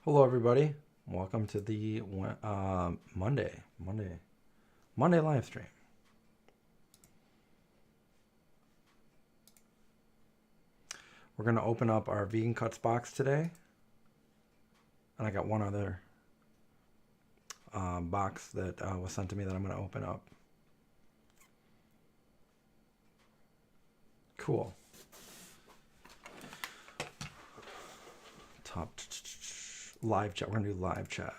Hello, everybody. Welcome to the Monday live stream. We're going to open up our vegan cuts box today. And I got one other box that was sent to me that I'm going to open up. Cool. Top live chat. We're going to do live chat.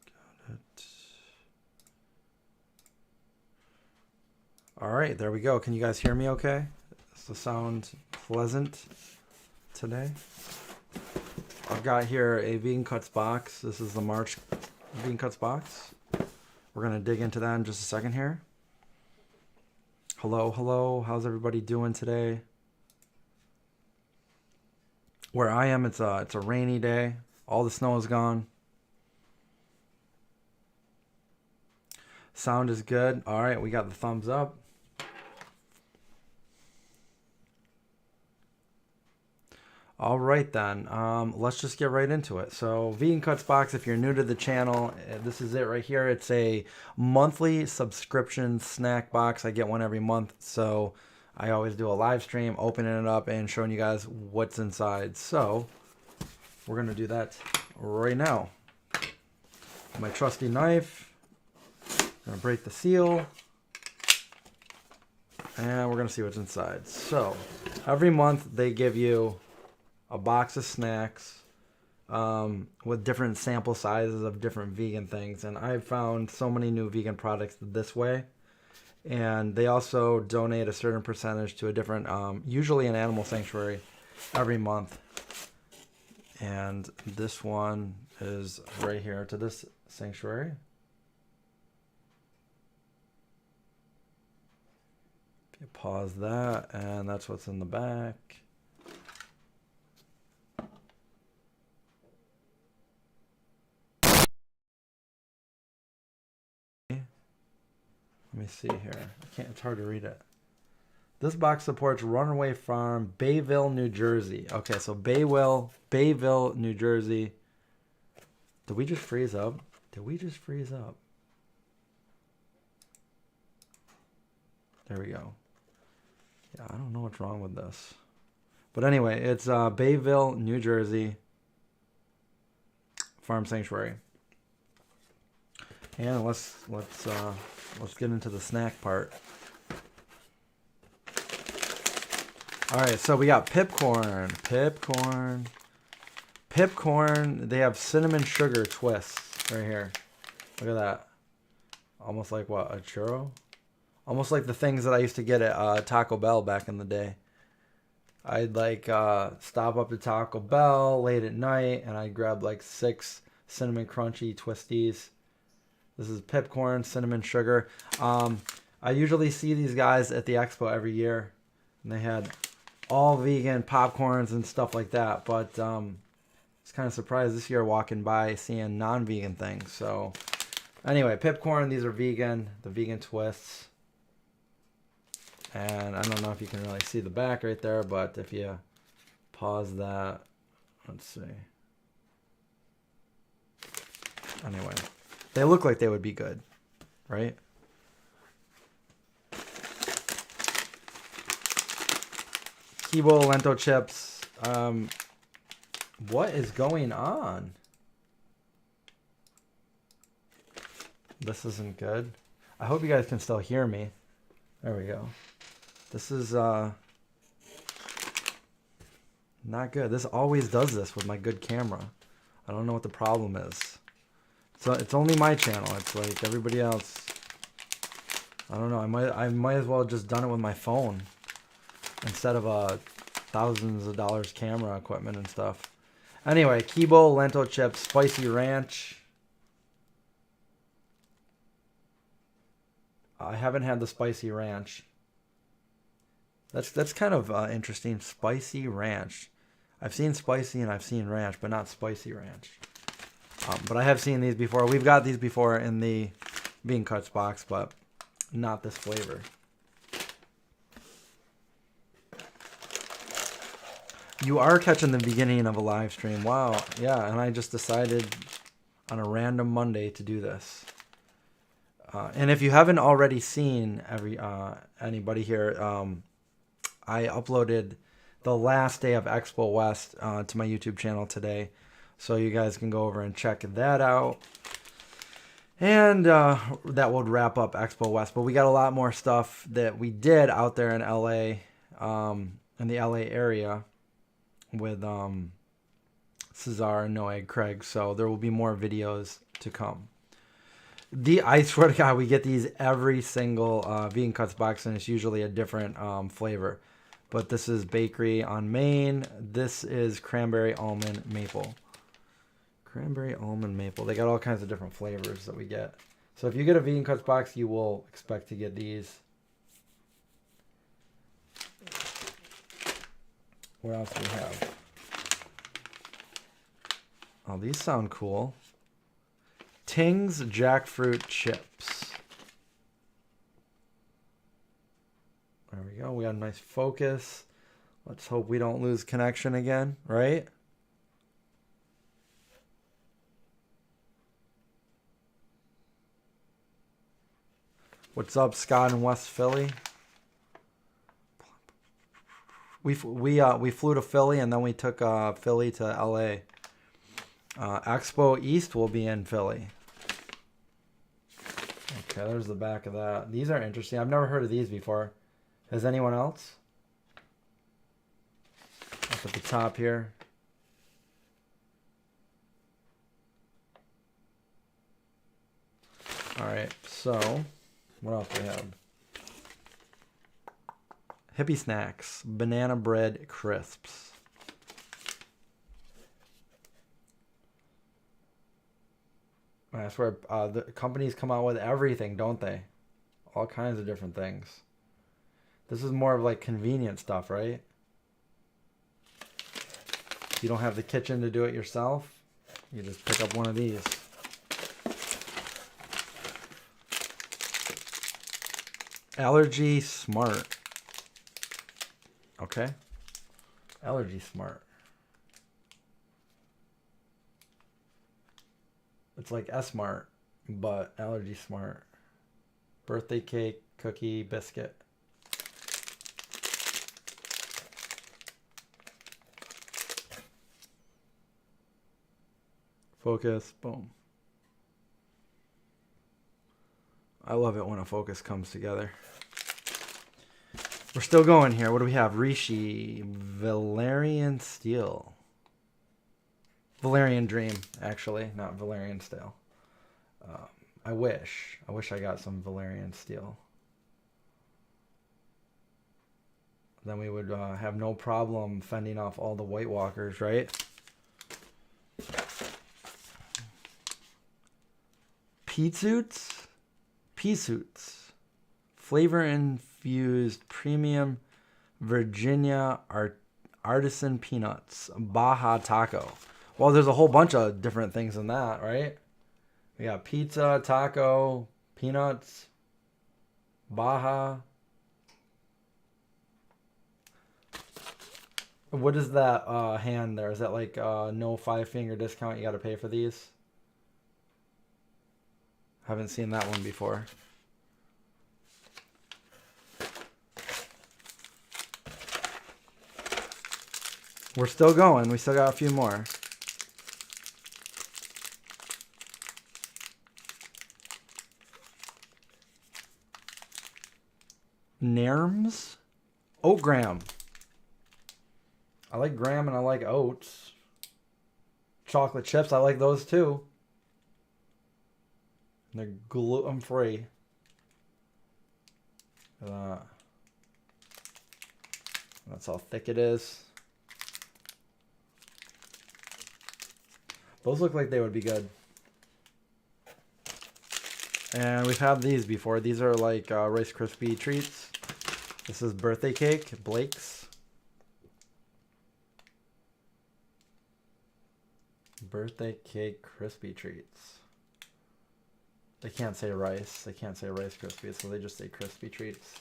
Got it. All right, there we go. Can you guys hear me okay? Does the sound pleasant today? I've got here a vegan cuts box. This is the March vegan cuts box. We're going to dig into that in just a second here. Hello, hello. How's everybody doing today? Where I am, it's a rainy day. All the snow is gone. Sound is good. All right, we got the thumbs up. All right then, let's just get right into it. So Vegan Cuts Box, if you're new to the channel, this is it right here. It's a monthly subscription snack box. I get one every month, so I always do a live stream, opening it up and showing you guys what's inside. So we're gonna do that right now. My trusty knife, gonna break the seal, and we're gonna see what's inside. So every month they give you a box of snacks with different sample sizes of different vegan things. And I've found so many new vegan products this way. And they also donate a certain percentage to a different, usually an animal sanctuary every month. And this one is right here to this sanctuary. If you pause that, and that's what's in the back. Let me see here. It's hard to read it. This box supports Runaway Farm, Bayville, New Jersey. Okay, so Bayville, New Jersey. Did we just freeze up? Did we just freeze up? There we go. Yeah, I don't know what's wrong with this. But anyway, it's Bayville, New Jersey Farm Sanctuary. And let's get into the snack part. All right, so we got Pipcorn. They have cinnamon sugar twists right here. Look at that. Almost like what, a churro? Almost like the things that I used to get at Taco Bell back in the day. I'd like stop up to Taco Bell late at night and I'd grab like 6 cinnamon crunchy twisties. This is Pipcorn, cinnamon sugar. I usually see these guys at the Expo every year. And they had all vegan popcorns and stuff like that. But I was kind of surprised this year walking by seeing non-vegan things. So anyway, Pipcorn, these are vegan. The vegan twists. And I don't know if you can really see the back right there. But if you pause that, let's see. Anyway. They look like they would be good, right? Kibo Lento chips. What is going on? This isn't good. I hope you guys can still hear me. There we go. This is not good. This always does this with my good camera. I don't know what the problem is. So it's only my channel. It's like everybody else. I don't know. I might as well just done it with my phone instead of thousands of dollars camera equipment and stuff. Anyway, Kibo Lento chips, spicy ranch. I haven't had the spicy ranch. That's kind of interesting. Spicy ranch. I've seen spicy and I've seen ranch, but not spicy ranch. But I have seen these before. We've got these before in the Vegan Cuts box, but not this flavor. You are catching the beginning of a live stream. Wow. Yeah, and I just decided on a random Monday to do this. And if you haven't already seen anybody here, I uploaded the last day of Expo West to my YouTube channel today. So you guys can go over and check that out. And that would wrap up Expo West. But we got a lot more stuff that we did out there in LA, in the LA area with Cesar, Noeg, Craig. So there will be more videos to come. I swear to God, we get these every single Vegan Cuts box, and it's usually a different flavor. But this is bakery on Main. This is cranberry almond maple. Cranberry almond maple. They got all kinds of different flavors that we get. So if you get a Vegan Cuts box, you will expect to get these. What else do we have? Oh, these sound cool. Ting's jackfruit chips. There we go. We got a nice focus. Let's hope we don't lose connection again, right? What's up, Scott in West Philly? We flew to Philly and then we took Philly to LA. Expo East will be in Philly. Okay, there's the back of that. These are interesting. I've never heard of these before. Has anyone else? Up at the top here. All right, so what else do we have? Hippie Snacks, banana bread crisps. I swear, the companies come out with everything, don't they? All kinds of different things. This is more of like convenient stuff, right? If you don't have the kitchen to do it yourself, you just pick up one of these. Allergy Smart. Okay. Allergy Smart. It's like S-Mart, but Allergy Smart. Birthday cake, cookie, biscuit. Focus, boom. I love it when a focus comes together. We're still going here. What do we have? Rishi, Valerian Steel. Valerian Dream, actually, not Valerian Steel. I wish I got some Valerian Steel. Then we would have no problem fending off all the White Walkers, right? Pea suits? Pea suits. Flavor infused premium Virginia artisan peanuts. Baja taco. Well, there's a whole bunch of different things in that, right? We got pizza, taco, peanuts, Baja. What is that hand there? Is that like no 5-finger discount? You got to pay for these? Haven't seen that one before. We're still going. We still got a few more. Nairns? Oat graham. I like graham and I like oats. Chocolate chips, I like those too. And they're gluten-free. That's how thick it is. Those look like they would be good. And we've had these before. These are like Rice Krispie treats. This is birthday cake, Blake's. Birthday cake crispy treats. They can't say rice. They can't say Rice Krispies, so they just say crispy treats.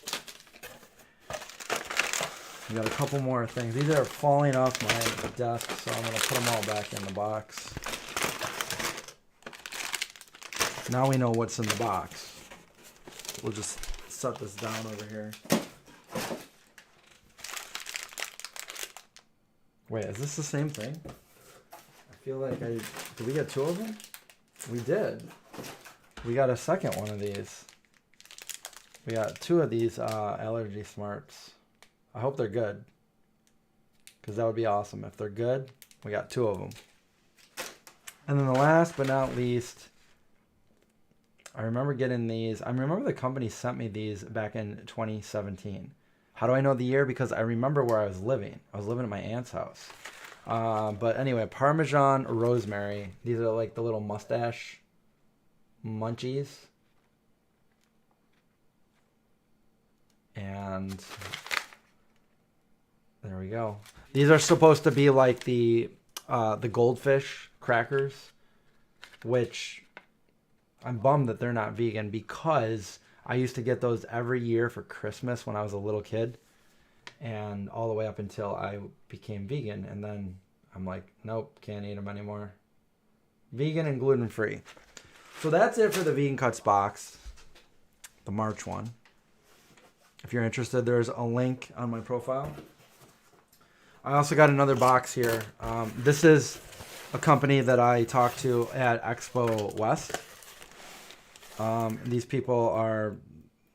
We got a couple more things. These are falling off my desk, so I'm going to put them all back in the box. Now we know what's in the box. We'll just set this down over here. Wait, is this the same thing? I feel like did we get 2 of them? We did. We got a second one of these. We got 2 of these allergy smarts. I hope they're good, because that would be awesome. If they're good, we got 2 of them. And then the last but not least, I remember getting these. I remember the company sent me these back in 2017. How do I know the year? Because I remember where I was living. I was living at my aunt's house. But anyway, Parmesan rosemary. These are like the little mustache munchies. And there we go. These are supposed to be like the goldfish crackers, which I'm bummed that they're not vegan, because I used to get those every year for Christmas when I was a little kid, and all the way up until I became vegan, and then I'm like, nope, can't eat them anymore. Vegan and gluten-free. So that's it for the Vegan Cuts box, the March one. If you're interested, there's a link on my profile. I also got another box here. This is a company that I talked to at Expo West. These people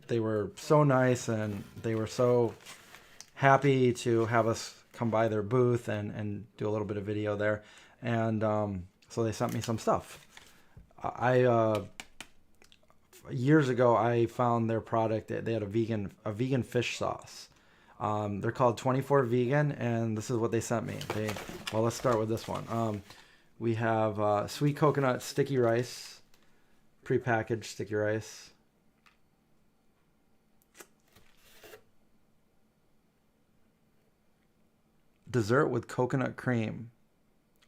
they were so nice, and they were so happy to have us come by their booth and do a little bit of video there. And so they sent me some stuff. Years ago, I found their product. They had a vegan fish sauce. They're called 24 Vegan, and this is what they sent me. Well, let's start with this one. We have sweet coconut sticky rice, prepackaged sticky rice. Dessert with coconut cream,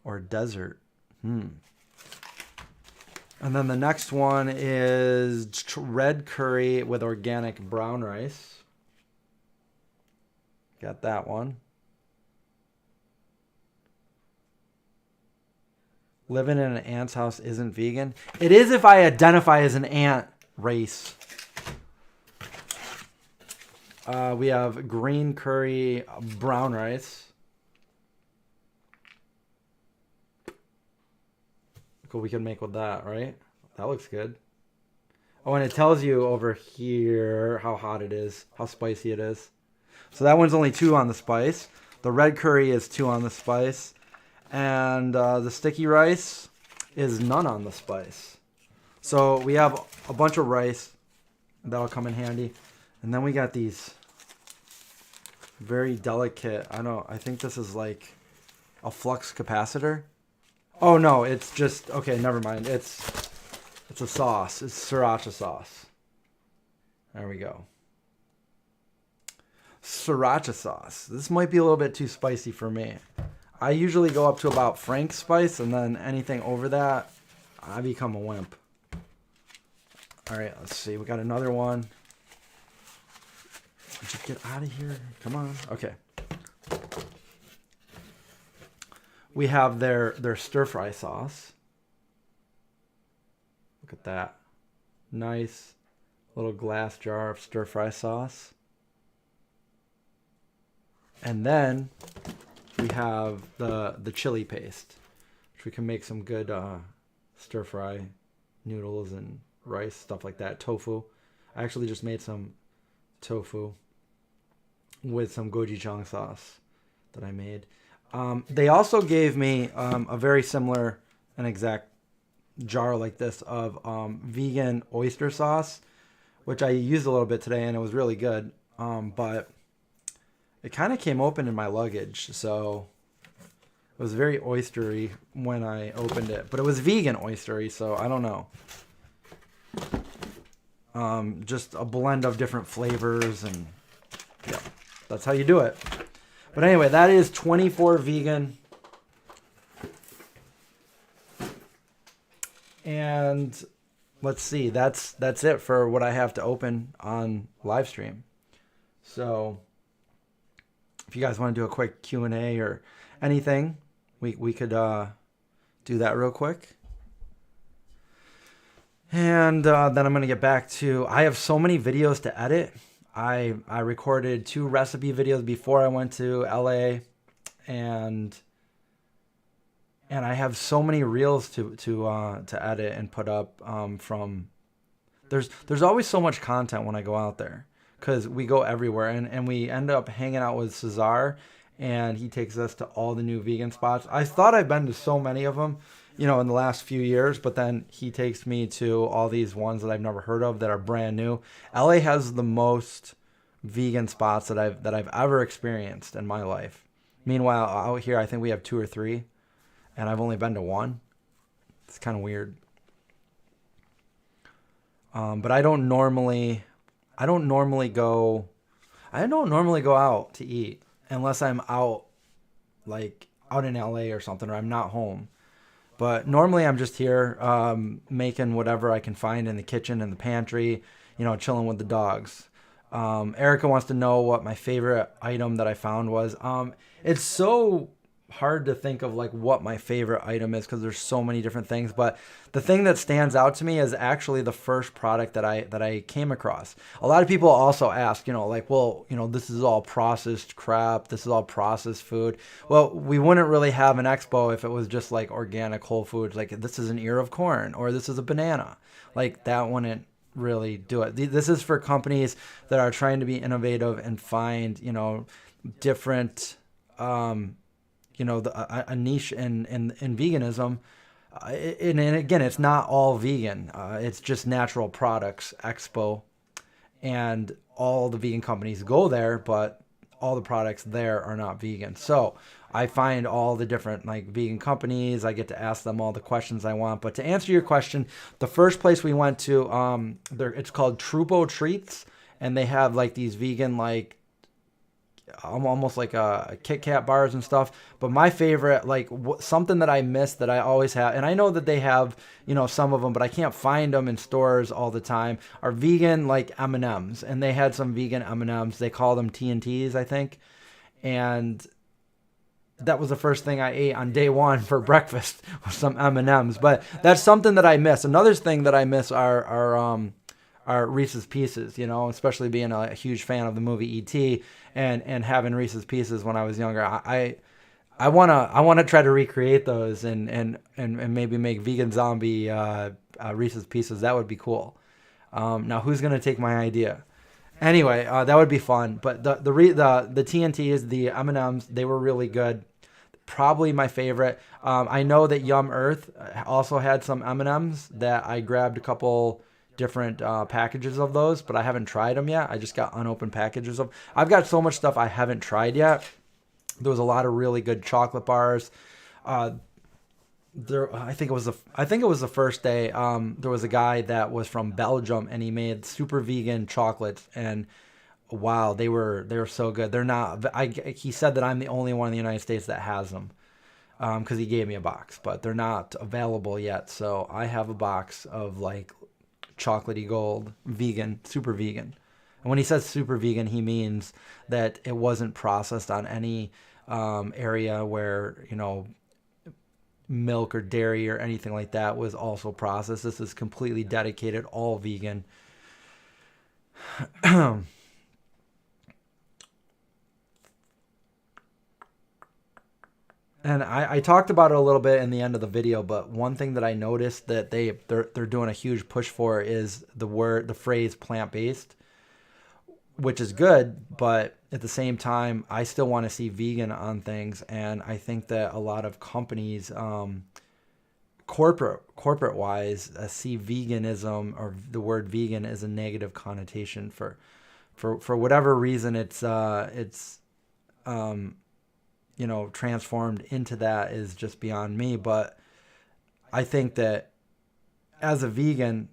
or dessert. And then the next one is red curry with organic brown rice. Got that one. Living in an ant's house isn't vegan. It is if I identify as an ant race. We have green curry brown rice. Cool, we can make with that, right? That looks good. Oh, and it tells you over here how hot it is, how spicy it is. So that one's only 2 on the spice. The red curry is 2 on the spice. And the sticky rice is none on the spice. So we have a bunch of rice. That'll come in handy. And then we got these very delicate, I think this is like a flux capacitor. Oh no, it's just, okay, never mind. It's a sauce. It's sriracha sauce. There we go. Sriracha sauce. This might be a little bit too spicy for me. I usually go up to about Frank's spice, and then anything over that, I become a wimp. All right, let's see. We got another one. Would you get out of here? Come on. Okay. We have their stir-fry sauce. Look at that. Nice little glass jar of stir-fry sauce. And then we have the chili paste, which we can make some good stir-fry noodles and rice, stuff like that. Tofu. I actually just made some tofu with some gochujang sauce that I made. They also gave me a very similar and exact jar like this of vegan oyster sauce, which I used a little bit today, and it was really good. But it kind of came open in my luggage, so it was very oystery when I opened it. But it was vegan oystery, so I don't know. Just a blend of different flavors, and yeah, that's how you do it. But anyway, that is 24 Vegan. And let's see, that's it for what I have to open on live stream. So if you guys want to do a quick Q&A or anything, we could do that real quick. And then I'm going to get back to, I have so many videos to edit. I recorded 2 recipe videos before I went to LA, and I have so many reels to edit and put up. There's always so much content when I go out there, because we go everywhere, and we end up hanging out with Cesar, and he takes us to all the new vegan spots. I thought I've been to so many of them, in the last few years, but then he takes me to all these ones that I've never heard of that are brand new. LA has the most vegan spots that I've ever experienced in my life. Meanwhile, out here, I think we have 2 or 3, and I've only been to 1. It's kind of weird. But I don't normally go out to eat unless I'm out in LA or something, or I'm not home. But normally I'm just here making whatever I can find in the kitchen and the pantry, chilling with the dogs. Erica wants to know what my favorite item that I found was. It's so hard to think of what my favorite item is, because there's so many different things, but the thing that stands out to me is actually the first product that I came across. A lot of people also ask, this is all processed crap, this is all processed food. Well, we wouldn't really have an expo if it was just organic whole foods, this is an ear of corn or this is a banana. That wouldn't really do it. This is for companies that are trying to be innovative and find different a niche in veganism. And again, it's not all vegan. It's just natural products expo, and all the vegan companies go there, but all the products there are not vegan. So I find all the different vegan companies. I get to ask them all the questions I want. But to answer your question, the first place we went to, it's called Trupo Treats, and they have these vegan almost like a Kit Kat bars and stuff. But my favorite, something that I miss that I always have, and I know that they have some of them, but I can't find them in stores all the time, are vegan M&Ms. And they had some vegan M&Ms. They call them TNTs, I think. And that was the first thing I ate on day 1 for breakfast, was some M&Ms. But that's something that I miss. Another thing that I miss are Reese's Pieces, especially being a huge fan of the movie E.T. and having Reese's Pieces when I was younger. I wanna try to recreate those and maybe make vegan zombie Reese's Pieces. That would be cool. Now who's gonna take my idea? Anyway, that would be fun. But the TNTs, the M&Ms, they were really good. Probably my favorite. I know that Yum Earth also had some M&Ms that I grabbed a couple different packages of those, but I haven't tried them yet. I just got unopened packages of. I've got so much stuff I haven't tried yet. There was a lot of really good chocolate bars. I think it was the first day. There was a guy that was from Belgium, and he made super vegan chocolates, and wow, they were so good. They're not. He said that I'm the only one in the United States that has them, because he gave me a box, but they're not available yet. So I have a box of chocolatey gold vegan, super vegan. And when he says super vegan, he means that it wasn't processed on any area where milk or dairy or anything like that was also processed. This is completely dedicated, all vegan. And I talked about it a little bit in the end of the video, but one thing that I noticed that they're doing a huge push for is the phrase plant-based, which is good, but at the same time, I still want to see vegan on things, and I think that a lot of companies, corporate wise, see veganism or the word vegan as a negative connotation for whatever reason. It's transformed into that is just beyond me. But I think that as a vegan,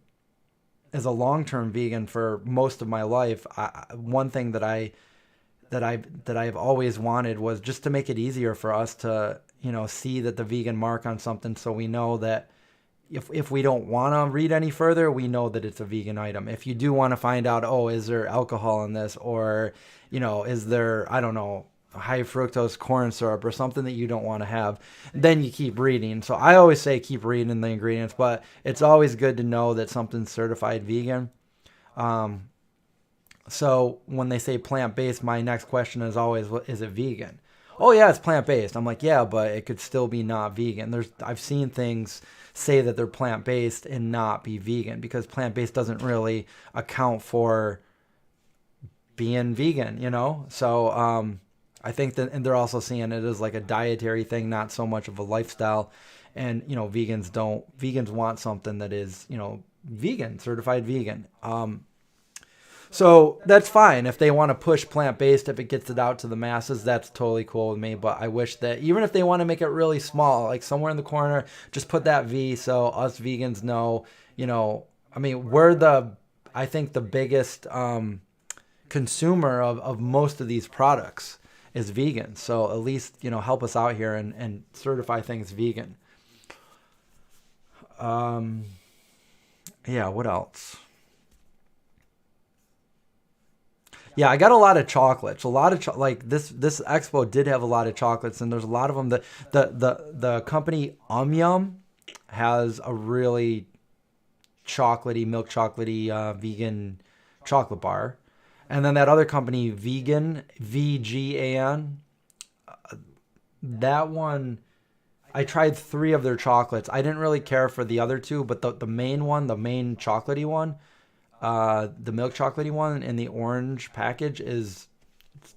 as a long-term vegan for most of my life, one thing that I've always wanted was just to make it easier for us to, see that the vegan mark on something, so we know that if we don't want to read any further, we know that it's a vegan item. If you do want to find out, is there alcohol in this, or, is there, I don't know, high fructose corn syrup or something that you don't want to have, then you keep reading. So I always say keep reading the ingredients, but it's always good to know that something's certified vegan. So when they say plant-based, my next question is always, what is it vegan? Oh yeah, it's plant-based. I'm like, yeah, but it could still be not vegan. I've seen things say that they're plant-based and not be vegan, because plant-based doesn't really account for being vegan, you know? So I think that, and they're also seeing it as like a dietary thing, not so much of a lifestyle. And, you know, vegans want something that is, you know, vegan, certified vegan. So that's fine. If they want to push plant-based, if it gets it out to the masses, that's totally cool with me. But I wish that even if they want to make it really small, like somewhere in the corner, just put that V so us vegans know, you know, I mean, I think the biggest consumer of most of these products is vegan. So at least, you know, help us out here and certify things vegan. Yeah, what else? Yeah, I got a lot of chocolates. A lot of like this expo did have a lot of chocolates, and there's a lot of them. The company Yum has a really milk chocolatey vegan chocolate bar, and then that other company Vegan VGAN, that one I tried 3 of their chocolates. I didn't really care for the other 2, but the main one, the main chocolatey one. The milk chocolatey one in the orange package it's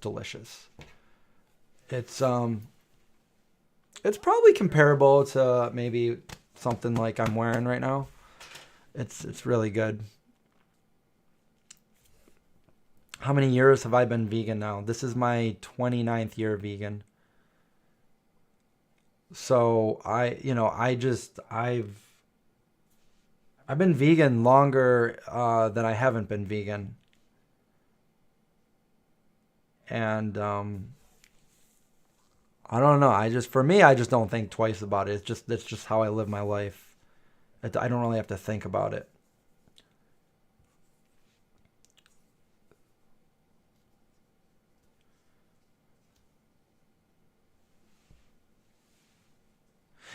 delicious. It's probably comparable to maybe something like I'm wearing right now. It's really good. How many years have I been vegan now? This is my 29th year vegan. So I've been vegan longer than I haven't been vegan. And I don't know. For me, I just don't think twice about it. That's just how I live my life. I don't really have to think about it.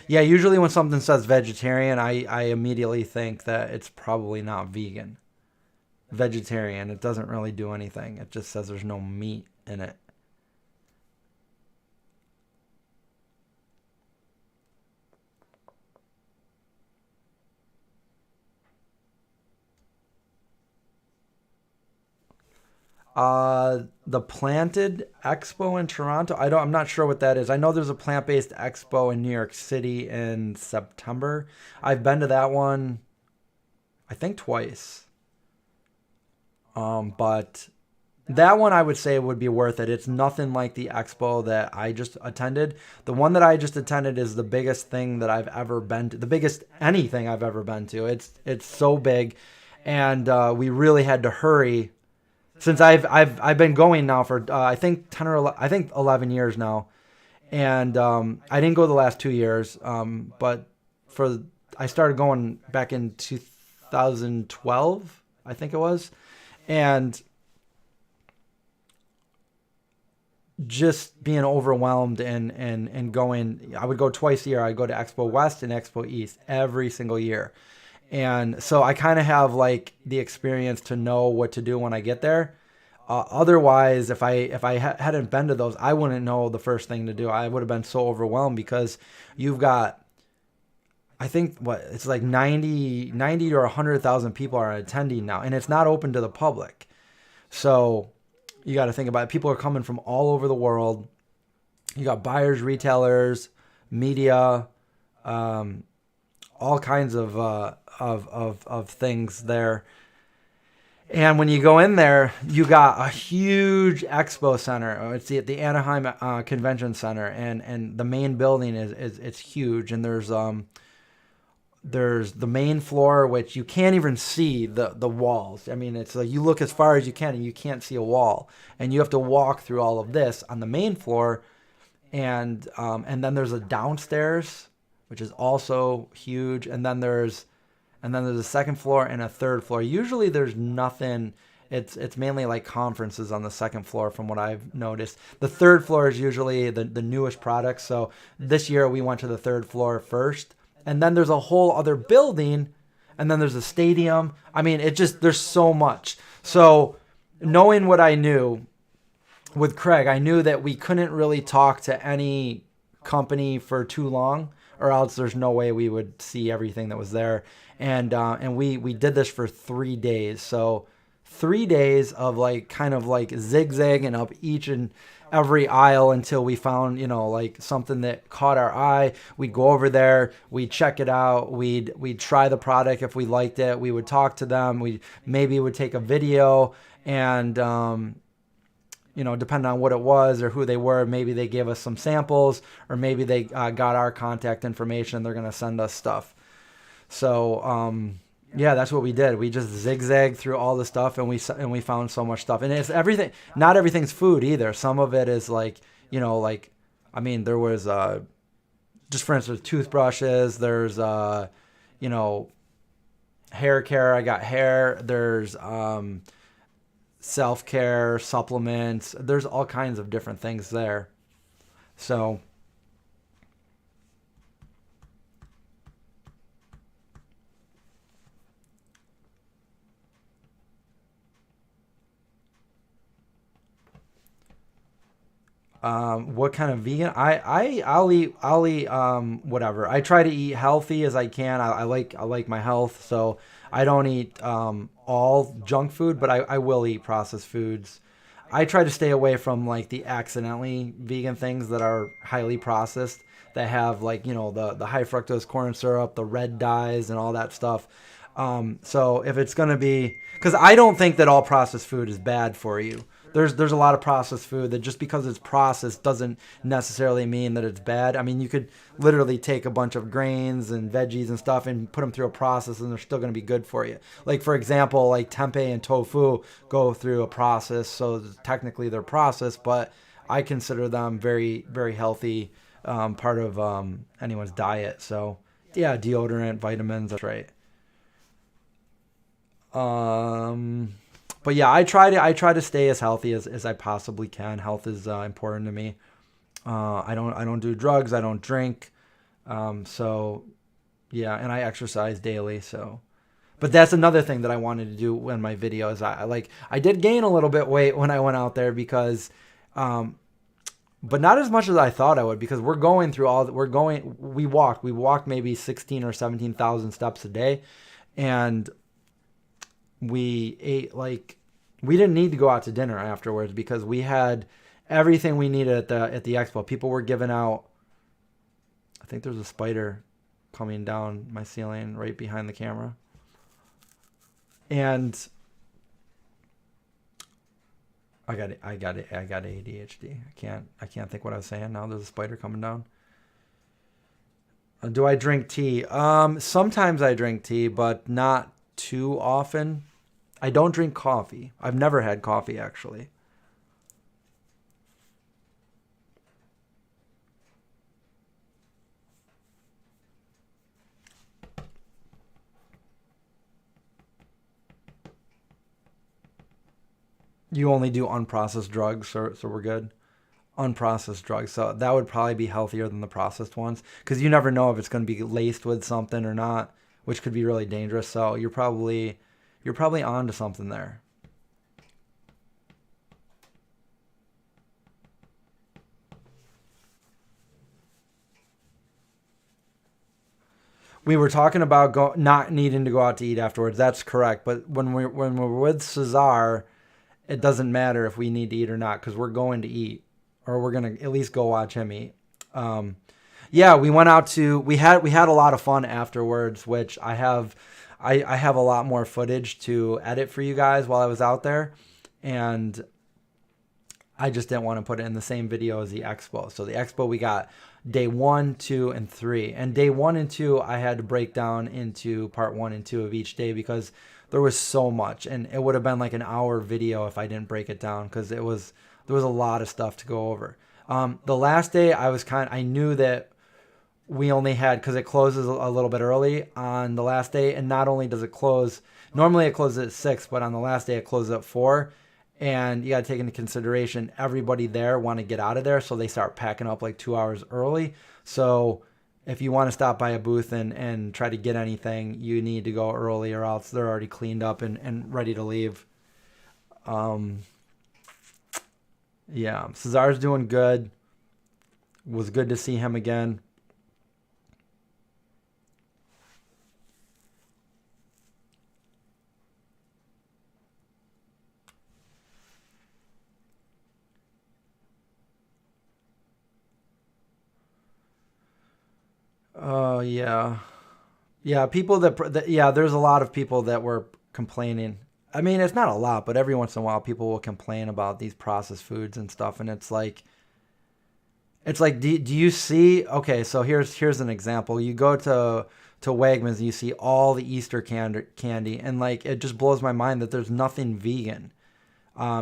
Yeah, usually when something says vegetarian, I immediately think that it's probably not vegan. Vegetarian, it doesn't really do anything. It just says there's no meat in it. The Planted Expo in Toronto. I'm not sure what that is. I know there's a plant-based expo in New York City in September. I've been to that one, I think twice. But that one I would say would be worth it. It's nothing like the expo that I just attended. The one that I just attended is the biggest thing that I've ever been to. The biggest anything I've ever been to. It's so big, and we really had to hurry since I've been going now for I think 10 or 11, I think 11 years now, and I didn't go the last 2 years, but I started going back in 2012, I think it was, and just being overwhelmed and going. I would go twice a year. I'd go to Expo West and Expo East every single year. And so I kind of have like the experience to know what to do when I get there. Otherwise, if I hadn't been to those, I wouldn't know the first thing to do. I would have been so overwhelmed because you've got, I think it's like 90 or 100,000 people are attending now, and it's not open to the public. So you got to think about it. People are coming from all over the world. You got buyers, retailers, media, all kinds of things there. And when you go in there, you got a huge expo center. It's the Anaheim Convention Center, and the main building it's huge. And there's the main floor, which you can't even see the walls. I mean, it's like you look as far as you can and you can't see a wall, and you have to walk through all of this on the main floor. And then there's a downstairs, which is also huge, and then there's a second floor and a third floor. Usually there's nothing It's mainly like conferences on the second floor from what I've noticed. The third floor is usually the newest products. So this year we went to the third floor first, and then there's a whole other building, and then there's a stadium. I mean, there's so much. So knowing what I knew with Craig, I knew that we couldn't really talk to any company for too long, or else there's no way we would see everything that was there. And we did this for 3 days. So 3 days of like kind of like zigzagging up each and every aisle until we found, like something that caught our eye. We'd go over there, we'd check it out, we'd try the product. If we liked it, we would talk to them. We maybe would take a video, and depending on what it was or who they were, maybe they gave us some samples, or maybe they got our contact information. They're going to send us stuff. So, yeah, that's what we did. We just zigzagged through all the stuff, and we found so much stuff. And it's everything. Not everything's food either. Some of it is like, there was, just for instance, toothbrushes. There's, hair care. I got hair. There's, self-care, supplements. There's all kinds of different things there. So what kind of vegan? I'll eat whatever. I try to eat healthy as I can. I like my health, so I don't eat all junk food, but I will eat processed foods. I try to stay away from like the accidentally vegan things that are highly processed, that have like, the high fructose corn syrup, the red dyes, and all that stuff. So if it's gonna be, because I don't think that all processed food is bad for you. There's a lot of processed food that just because it's processed doesn't necessarily mean that it's bad. I mean, you could literally take a bunch of grains and veggies and stuff and put them through a process, and they're still going to be good for you. Like, for example, like tempeh and tofu go through a process, so technically they're processed, but I consider them very, very healthy, part of anyone's diet. So yeah, deodorant, vitamins, that's right. But yeah, I try to stay as healthy as I possibly can. Health is important to me. I don't do drugs. I don't drink. So yeah, and I exercise daily. So, but that's another thing that I wanted to do in my videos. I did gain a little bit weight when I went out there because, but not as much as I thought I would, because we walked maybe 16 or 17,000 steps a day, and we ate we didn't need to go out to dinner afterwards because we had everything we needed at the expo. People were giving out, I think there's a spider coming down my ceiling right behind the camera. And I got ADHD. I can't think what I was saying now. There's a spider coming down. Do I drink tea? Sometimes I drink tea, but not too often. I don't drink coffee. I've never had coffee, actually. You only do unprocessed drugs, so we're good. Unprocessed drugs. So that would probably be healthier than the processed ones, because you never know if it's going to be laced with something or not, which could be really dangerous. So you're probably on to something there. We were talking about not needing to go out to eat afterwards. That's correct. But when we're with Cesar, it doesn't matter if we need to eat or not, because we're going to eat, or we're gonna at least go watch him eat. Yeah, we went out to we had a lot of fun afterwards, which I have a lot more footage to edit for you guys while I was out there, and I just didn't want to put it in the same video as the expo. So the expo, we got day 1, 2, and 3. And day 1 and 2, I had to break down into part 1 and 2 of each day because there was so much. And it would have been like an hour video if I didn't break it down, because there was a lot of stuff to go over. The last day, I knew that we only had, because it closes a little bit early on the last day, and not only does it close, normally it closes at 6, but on the last day it closes at 4, and you got to take into consideration everybody there want to get out of there, so they start packing up like 2 hours early. So if you want to stop by a booth and try to get anything, you need to go early, or else they're already cleaned up and ready to leave. Yeah, Cesar's doing good. Was good to see him again. Oh, yeah. Yeah, people yeah, there's a lot of people that were complaining. I mean, it's not a lot, but every once in a while people will complain about these processed foods and stuff, and it's like, do you see? Okay, so here's an example. You go to Wegmans and you see all the Easter candy, and like it just blows my mind that there's nothing vegan.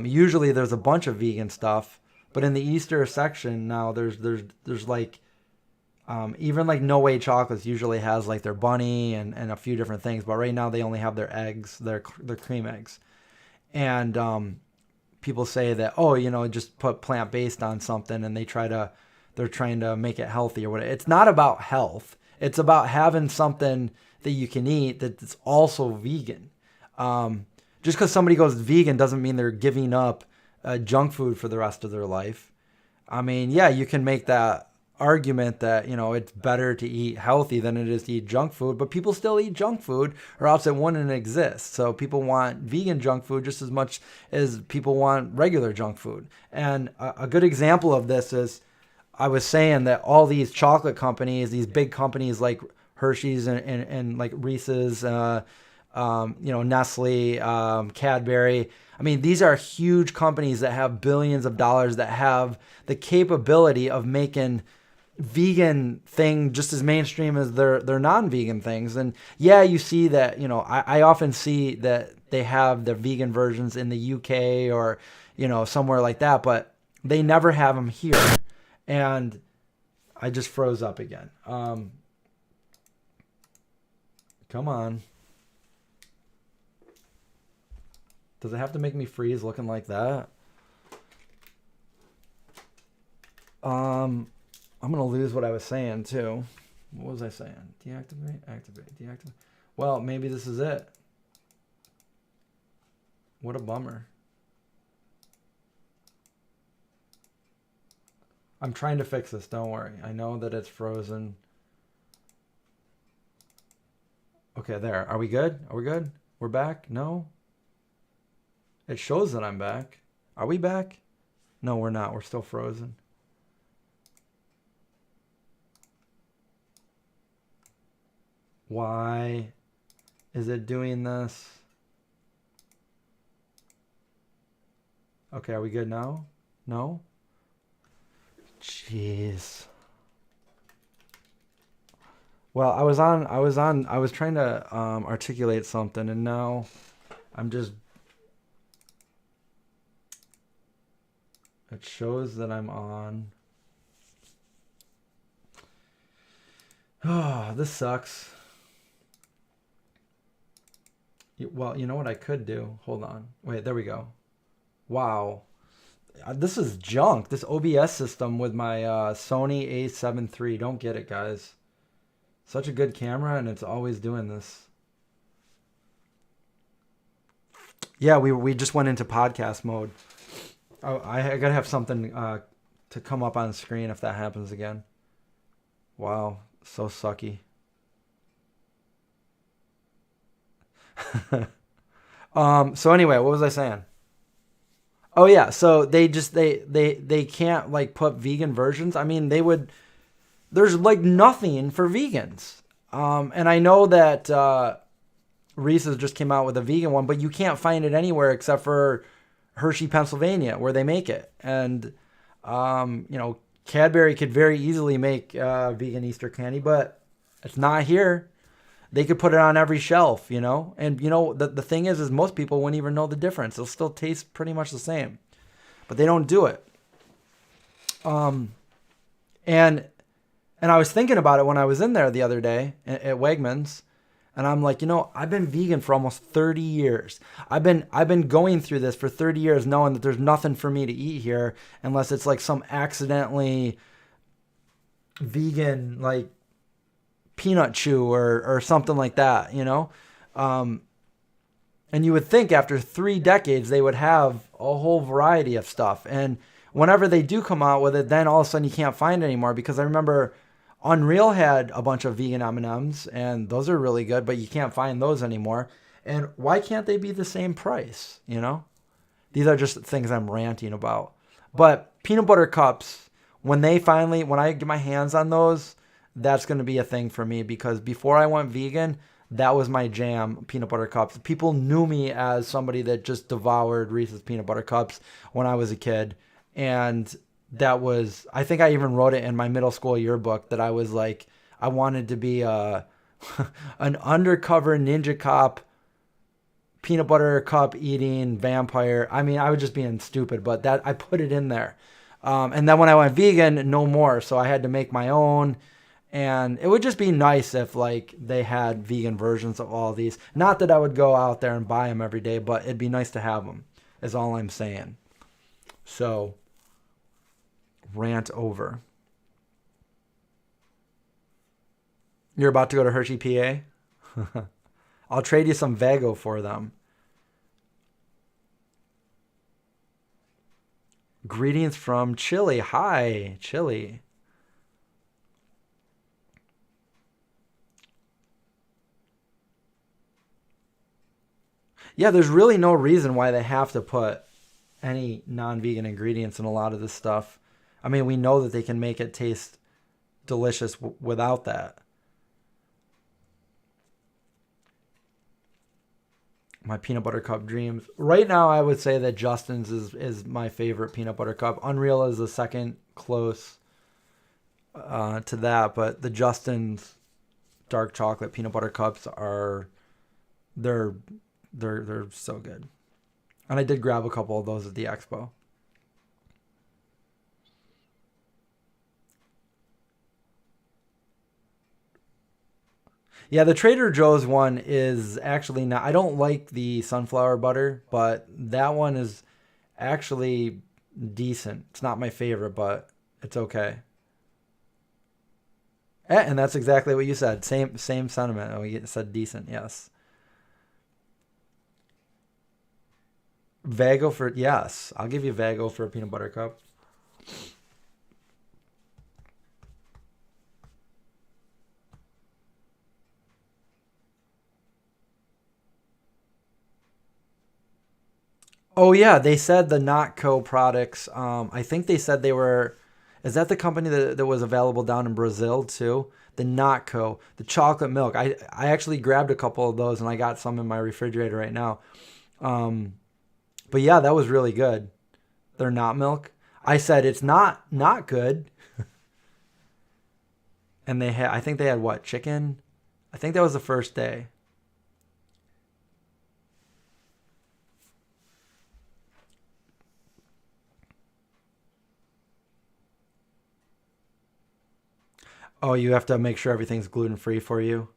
Usually there's a bunch of vegan stuff, but in the Easter section now there's like even like No Way Chocolates usually has like their bunny and a few different things, but right now they only have their eggs, their cream eggs, and people say that, oh, just put plant-based on something, and they're trying to make it healthy or whatever. It's not about health. It's about having something that you can eat that's also vegan. Just because somebody goes vegan doesn't mean they're giving up junk food for the rest of their life. I mean, yeah, you can make that argument that, it's better to eat healthy than it is to eat junk food, but people still eat junk food, or else it wouldn't exist. So people want vegan junk food just as much as people want regular junk food. And a good example of this is, I was saying that all these chocolate companies, these big companies like Hershey's and like Reese's, Nestle, Cadbury. I mean, these are huge companies that have billions of dollars, that have the capability of making vegan thing just as mainstream as their non-vegan things. And yeah, you see that, I often see that they have the vegan versions in the UK or, somewhere like that, but they never have them here. And I just froze up again. Come on. Does it have to make me freeze looking like that? I'm going to lose what I was saying too. What was I saying? Deactivate, activate, deactivate. Well, maybe this is it. What a bummer. I'm trying to fix this, don't worry. I know that it's frozen. Okay, there. Are we good? Are we good? We're back? No? It shows that I'm back. Are we back? No, we're not. We're still frozen. Why is it doing this? Okay, are we good now? No? Jeez. Well, I was trying to articulate something, and now I'm just, it shows that I'm on. Oh, this sucks. Well, you know what I could do? Hold on. Wait, there we go. Wow. This is junk. This OBS system with my Sony A7 III. Don't get it, guys. Such a good camera, and it's always doing this. Yeah, we just went into podcast mode. Oh, I gotta have something to come up on screen if that happens again. Wow, so sucky. So anyway, what was I saying? Oh yeah, so they can't like put vegan versions. I mean, there's like nothing for vegans. And I know that Reese's just came out with a vegan one, but you can't find it anywhere except for Hershey, Pennsylvania, where they make it. And Cadbury could very easily make vegan Easter candy, but it's not here. They could put it on every shelf, And, the thing is most people wouldn't even know the difference. It'll still taste pretty much the same. But they don't do it. And And I was thinking about it when I was in there the other day at Wegmans. And I'm like, I've been vegan for almost 30 years. I've been going through this for 30 years knowing that there's nothing for me to eat here unless it's like some accidentally vegan like peanut chew or something like that. And you would think after 3 decades they would have a whole variety of stuff. And whenever they do come out with it, then all of a sudden you can't find it anymore. Because I remember Unreal had a bunch of vegan M&Ms, and those are really good, but you can't find those anymore. And why can't they be the same price? These are just things I'm ranting about. But peanut butter cups, when I get my hands on those, that's going to be a thing for me, because before I went vegan, that was my jam, peanut butter cups. People knew me as somebody that just devoured Reese's peanut butter cups when I was a kid. And I think I even wrote it in my middle school yearbook that I was like, I wanted to be an undercover ninja cop, peanut butter cup eating vampire. I mean, I was just being stupid, but that I put it in there. And then when I went vegan, no more. So I had to make my own. And it would just be nice if like they had vegan versions of all of these. Not that I would go out there and buy them every day, but it'd be nice to have them, is all I'm saying. So, rant over. You're about to go to Hershey, PA? I'll trade you some Vago for them. Greetings from Chile. Hi, Chile. Yeah, there's really no reason why they have to put any non-vegan ingredients in a lot of this stuff. I mean, we know that they can make it taste delicious without that. My peanut butter cup dreams. Right now, I would say that Justin's is my favorite peanut butter cup. Unreal is the second close to that, but the Justin's dark chocolate peanut butter cups they're so good. And I did grab a couple of those at the Expo. Yeah, the Trader Joe's one is actually not. I don't like the sunflower butter, but that one is actually decent. It's not my favorite, but it's okay. And that's exactly what you said. Same sentiment. Oh, you said decent. Yes. Vago for yes. I'll give you Vago for a peanut butter cup. Oh yeah, they said the Notco products. I think they said they were. Is that the company that was available down in Brazil too? The Notco, the chocolate milk. I actually grabbed a couple of those and I got some in my refrigerator right now. Um, but yeah, that was really good. They're not milk. I said it's not good. And I think they had what, chicken? I think that was the first day. Oh, you have to make sure everything's gluten free for you.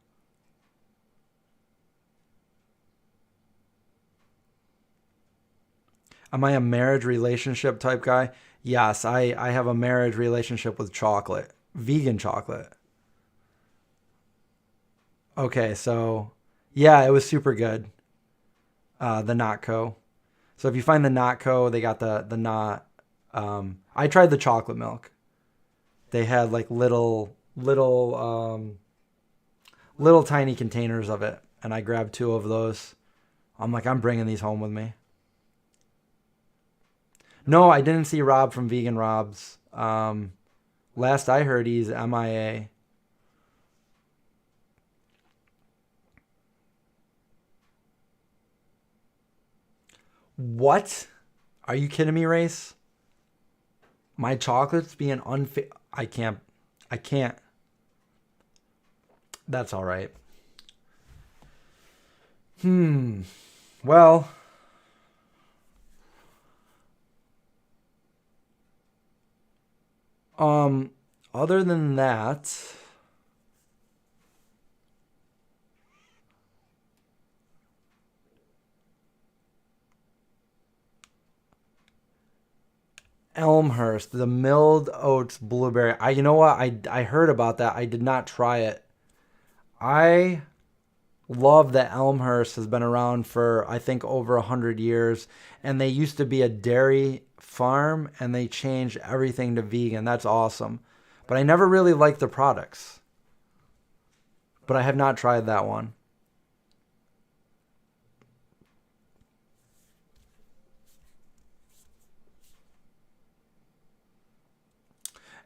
Am I a marriage relationship type guy? Yes, I have a marriage relationship with chocolate, vegan chocolate. Okay, so yeah, it was super good. The Notco. So if you find the Notco, they got the not. I tried the chocolate milk. They had like little tiny containers of it, and I grabbed two of those. I'm like, I'm bringing these home with me. No, I didn't see Rob from Vegan Rob's. Last I heard, he's MIA. What? Are you kidding me, Race? My chocolates being unfair. I can't. I can't. That's all right. Well, um, Other than that, Elmhurst, the milled oats blueberry. You know what? I heard about that. I did not try it. I love that Elmhurst has been around for I think over 100 years, and they used to be a dairy farm, and they changed everything to vegan. That's awesome. But I never really liked the products. But I have not tried that one.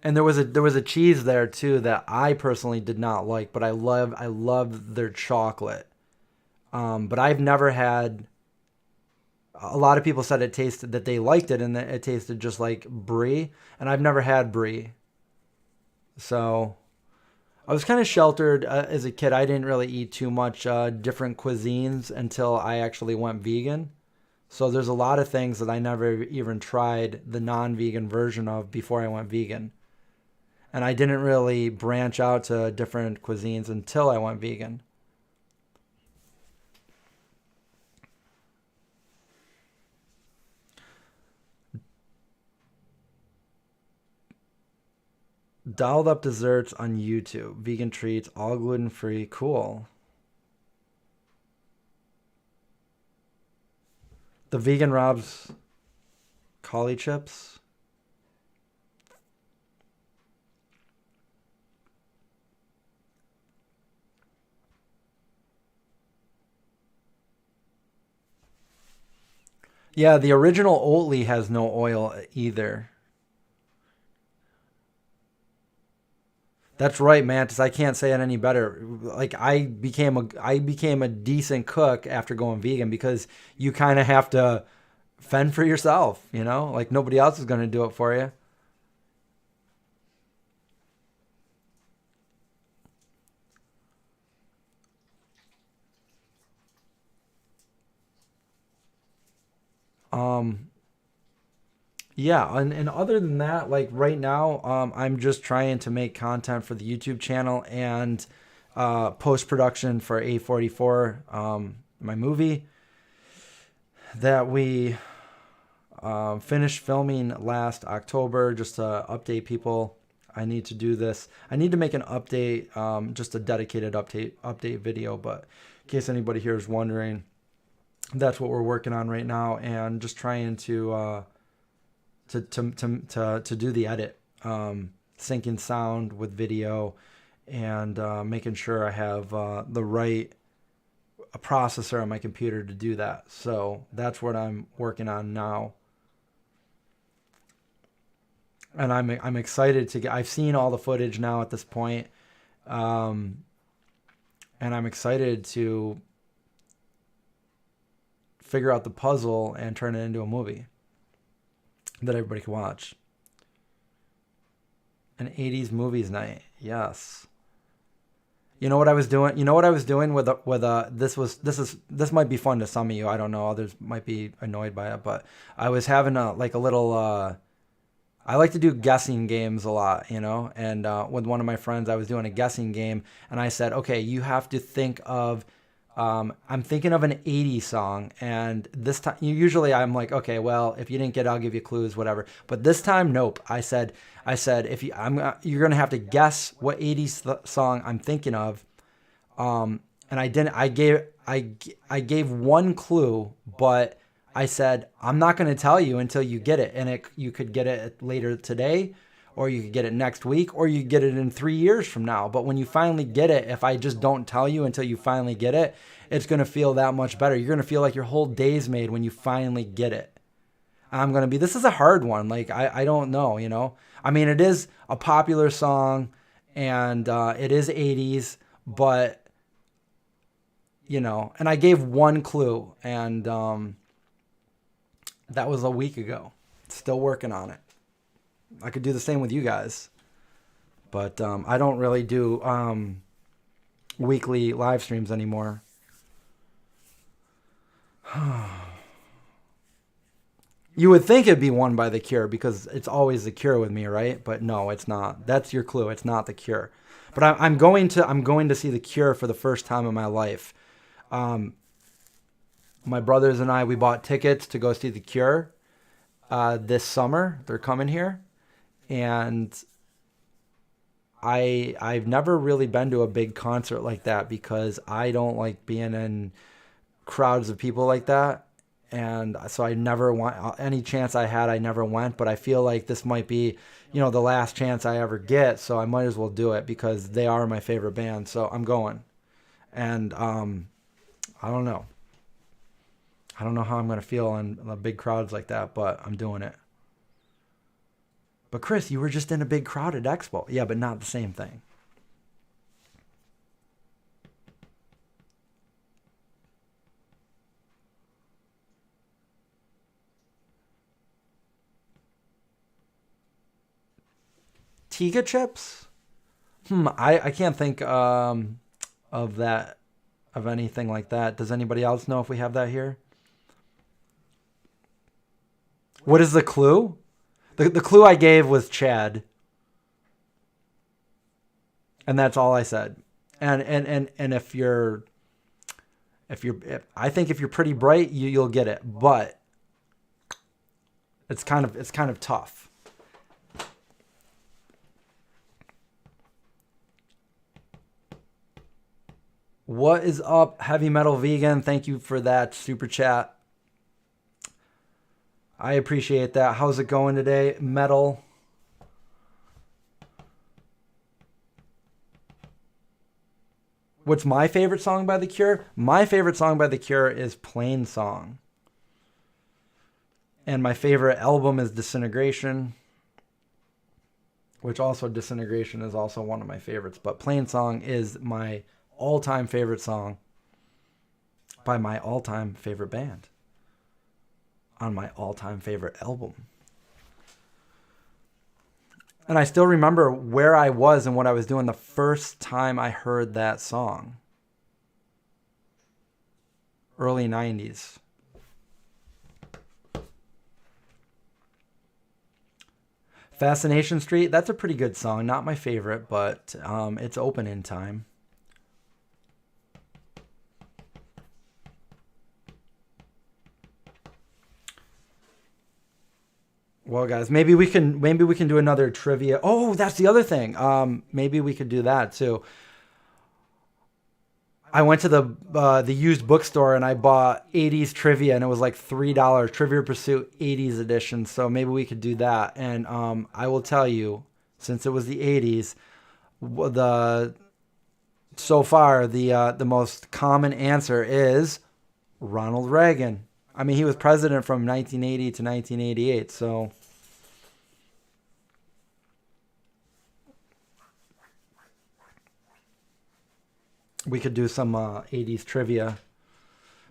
And there was a cheese there too that I personally did not like, but I love their chocolate. But I've never had. A lot of people said it tasted that they liked it and that it tasted just like brie, and I've never had brie, so I was kind of sheltered as a kid. I didn't really eat too much different cuisines until I actually went vegan. So there's a lot of things that I never even tried the non-vegan version of before I went vegan. And I didn't really branch out to different cuisines until I went vegan. Dialed up desserts on YouTube. Vegan treats, all gluten free. Cool. The vegan Rob's collie chips. Yeah, the original Oatly has no oil either. That's right, Mantis. I can't say it any better. Like I became a decent cook after going vegan because you kind of have to fend for yourself, you know? Like nobody else is going to do it for you. Um yeah, and other than that, like right now, I'm just trying to make content for the YouTube channel and post production for A44, my movie that we finished filming last October. Just to update people, I need to do this. I need to make an update, just a dedicated update video. But in case anybody here is wondering, that's what we're working on right now, and just trying to do the edit, syncing sound with video, and making sure I have the right processor on my computer to do that. So that's what I'm working on now, and I'm excited to get. I've seen all the footage now at this point, um, and I'm excited to figure out the puzzle and turn it into a movie that everybody can watch. An 80s movies night. Yes. You know what I was doing? You know what I was doing with this might be fun to some of you. I don't know. Others might be annoyed by it, but I was having a little I like to do guessing games a lot, you know? And with one of my friends, I was doing a guessing game, and I said, "Okay, you have to think of I'm thinking of an 80s song, and this time, usually I'm like, okay, well, if you didn't get it, I'll give you clues, whatever. But this time, nope. I said, if you, you're gonna have to guess what 80s song I'm thinking of. And I didn't. I gave one clue, but I said I'm not gonna tell you until you get it, and you could get it later today, or you could get it next week, or you could get it in 3 years from now. But when you finally get it, if I just don't tell you until you finally get it, it's going to feel that much better. You're going to feel like your whole day's made when you finally get it. This is a hard one. Like, I don't know, you know? I mean, it is a popular song, and it is 80s, but, you know, and I gave one clue, and that was a week ago. Still working on it. I could do the same with you guys, but I don't really do weekly live streams anymore. You would think it'd be won by The Cure because it's always The Cure with me, right? But no, it's not. That's your clue. It's not The Cure. But I'm going to see The Cure for the first time in my life. My brothers and I, we bought tickets to go see The Cure this summer. They're coming here, and I've never really been to a big concert like that because I don't like being in crowds of people like that. And so I never want any chance I had. I never went, but I feel like this might be, the last chance I ever get. So I might as well do it because they are my favorite band. So I'm going, and I don't know. I don't know how I'm gonna feel in big crowds like that, but I'm doing it. But Chris, you were just in a big crowd at Expo. Yeah, but not the same thing. Tiga chips? I can't think of that, of anything like that. Does anybody else know if we have that here? What is the clue? The clue I gave was Chad. And that's all I said. And if I think if you're pretty bright, you'll get it. But it's kind of tough. What is up, Heavy Metal Vegan? Thank you for that super chat. I appreciate that. How's it going today, Metal? What's my favorite song by The Cure? My favorite song by The Cure is Plain Song. And my favorite album is Disintegration. Which also, Disintegration is also one of my favorites. But Plain Song is my all-time favorite song by my all-time favorite band on my all-time favorite album. And I still remember where I was and what I was doing the first time I heard that song. Early 90s. Fascination Street, that's a pretty good song. Not my favorite, but it's Open in Time. Well, guys, maybe we can do another trivia. Oh, that's the other thing. Maybe we could do that too. I went to the used bookstore and I bought 80s trivia, and it was like $3. Trivia Pursuit 80s edition. So maybe we could do that. And I will tell you, since it was the 80s, so far the most common answer is Ronald Reagan. I mean, he was president from 1980 to 1988, so we could do some 80s trivia.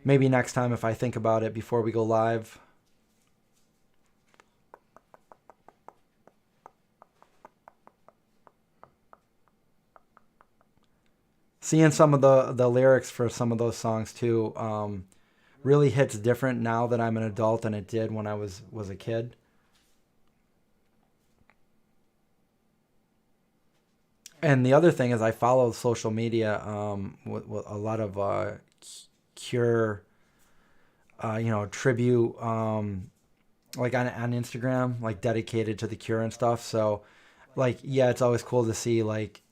Maybe next time if I think about it before we go live. Seeing some of the lyrics for some of those songs too, really hits different now that I'm an adult than it did when I was a kid. And the other thing is I follow social media with a lot of Cure, tribute, like on Instagram, like dedicated to the Cure and stuff. So, like, yeah, it's always cool to see like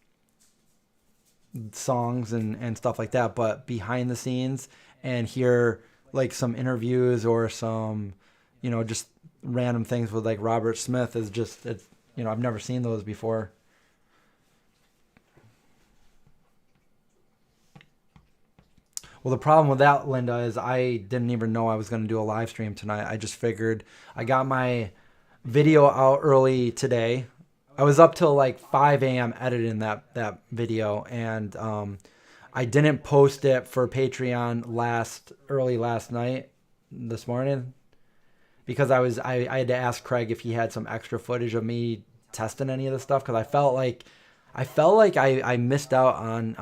songs and stuff like that, but behind the scenes and hear like some interviews or some, just random things with like Robert Smith is just, it's, I've never seen those before. Well, the problem with that, Linda, is I didn't even know I was going to do a live stream tonight. I just figured I got my video out early today. I was up till like 5 a.m. editing that video, and I didn't post it for Patreon early last night, this morning, because I had to ask Craig if he had some extra footage of me testing any of the stuff, because I felt like I missed out on.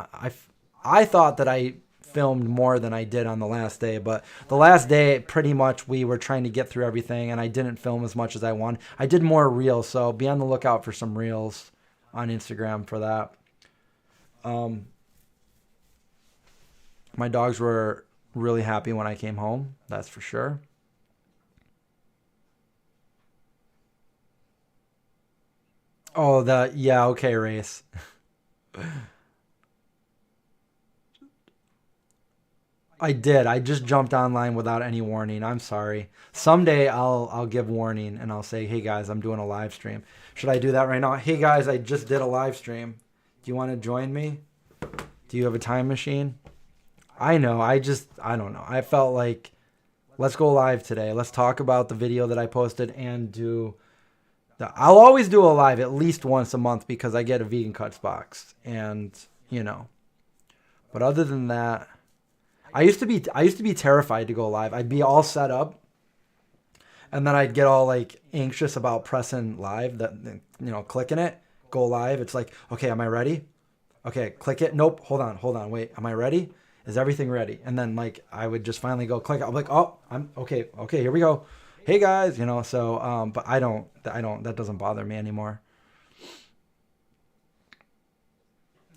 I thought that I filmed more than I did on the last day. But the last day, pretty much we were trying to get through everything, and I didn't film as much as I wanted. I did more reels, so be on the lookout for some reels on Instagram for that. My dogs were really happy when I came home, that's for sure. Oh, yeah, okay, Race. I did. I just jumped online without any warning. I'm sorry. Someday I'll give warning and I'll say, "Hey guys, I'm doing a live stream." Should I do that right now? Hey guys, I just did a live stream. Do you want to join me? Do you have a time machine? I know. I don't know. I felt like let's go live today. Let's talk about the video that I posted and do I'll always do a live at least once a month because I get a vegan cuts box and, but other than that, I used to be terrified to go live. I'd be all set up and then I'd get all like anxious about pressing live, clicking it, go live. It's like, okay, am I ready? Okay, click it. Nope. Hold on. Wait, am I ready? Is everything ready? And then like, I would just finally go click it. I'm like, oh, I'm okay. Okay, here we go. Hey guys, but that doesn't bother me anymore.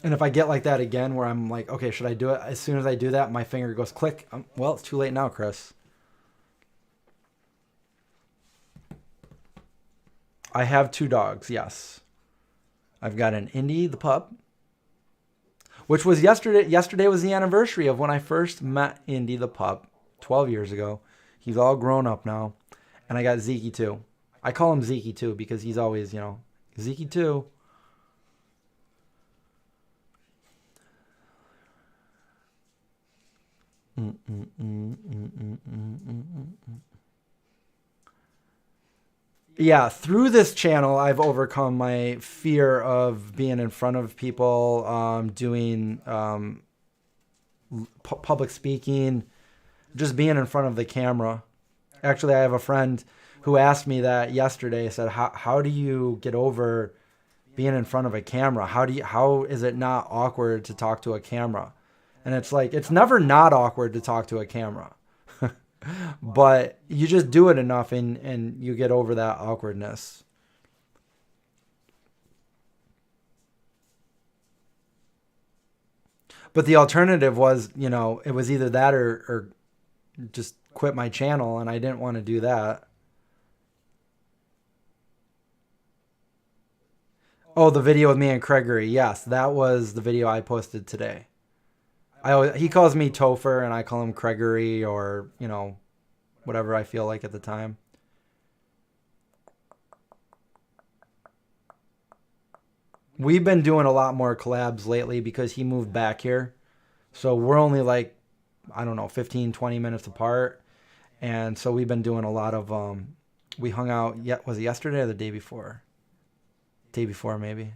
And if I get like that again where I'm like, okay, should I do it? As soon as I do that, my finger goes click. Well, it's too late now, Chris. I have 2 dogs, yes. I've got an Indy, the pup, which was yesterday. Yesterday was the anniversary of when I first met Indy, the pup, 12 years ago. He's all grown up now. And I got Zeke too. I call him Zeke too because he's always, Zeke too. Yeah, through this channel, I've overcome my fear of being in front of people, doing public speaking, just being in front of the camera. Actually, I have a friend who asked me that yesterday. Said, "How do you get over being in front of a camera? How is it not awkward to talk to a camera?" And it's like it's never not awkward to talk to a camera, but you just do it enough and you get over that awkwardness. But the alternative was, it was either that or just quit my channel, and I didn't want to do that. Oh, the video with me and Gregory. Yes, that was the video I posted today. He calls me Topher, and I call him Gregory, or, whatever I feel like at the time. We've been doing a lot more collabs lately because he moved back here. So we're only like, I don't know, 15, 20 minutes apart. And so we've been doing a lot of, we hung out, was it yesterday or the day before? Day before, maybe.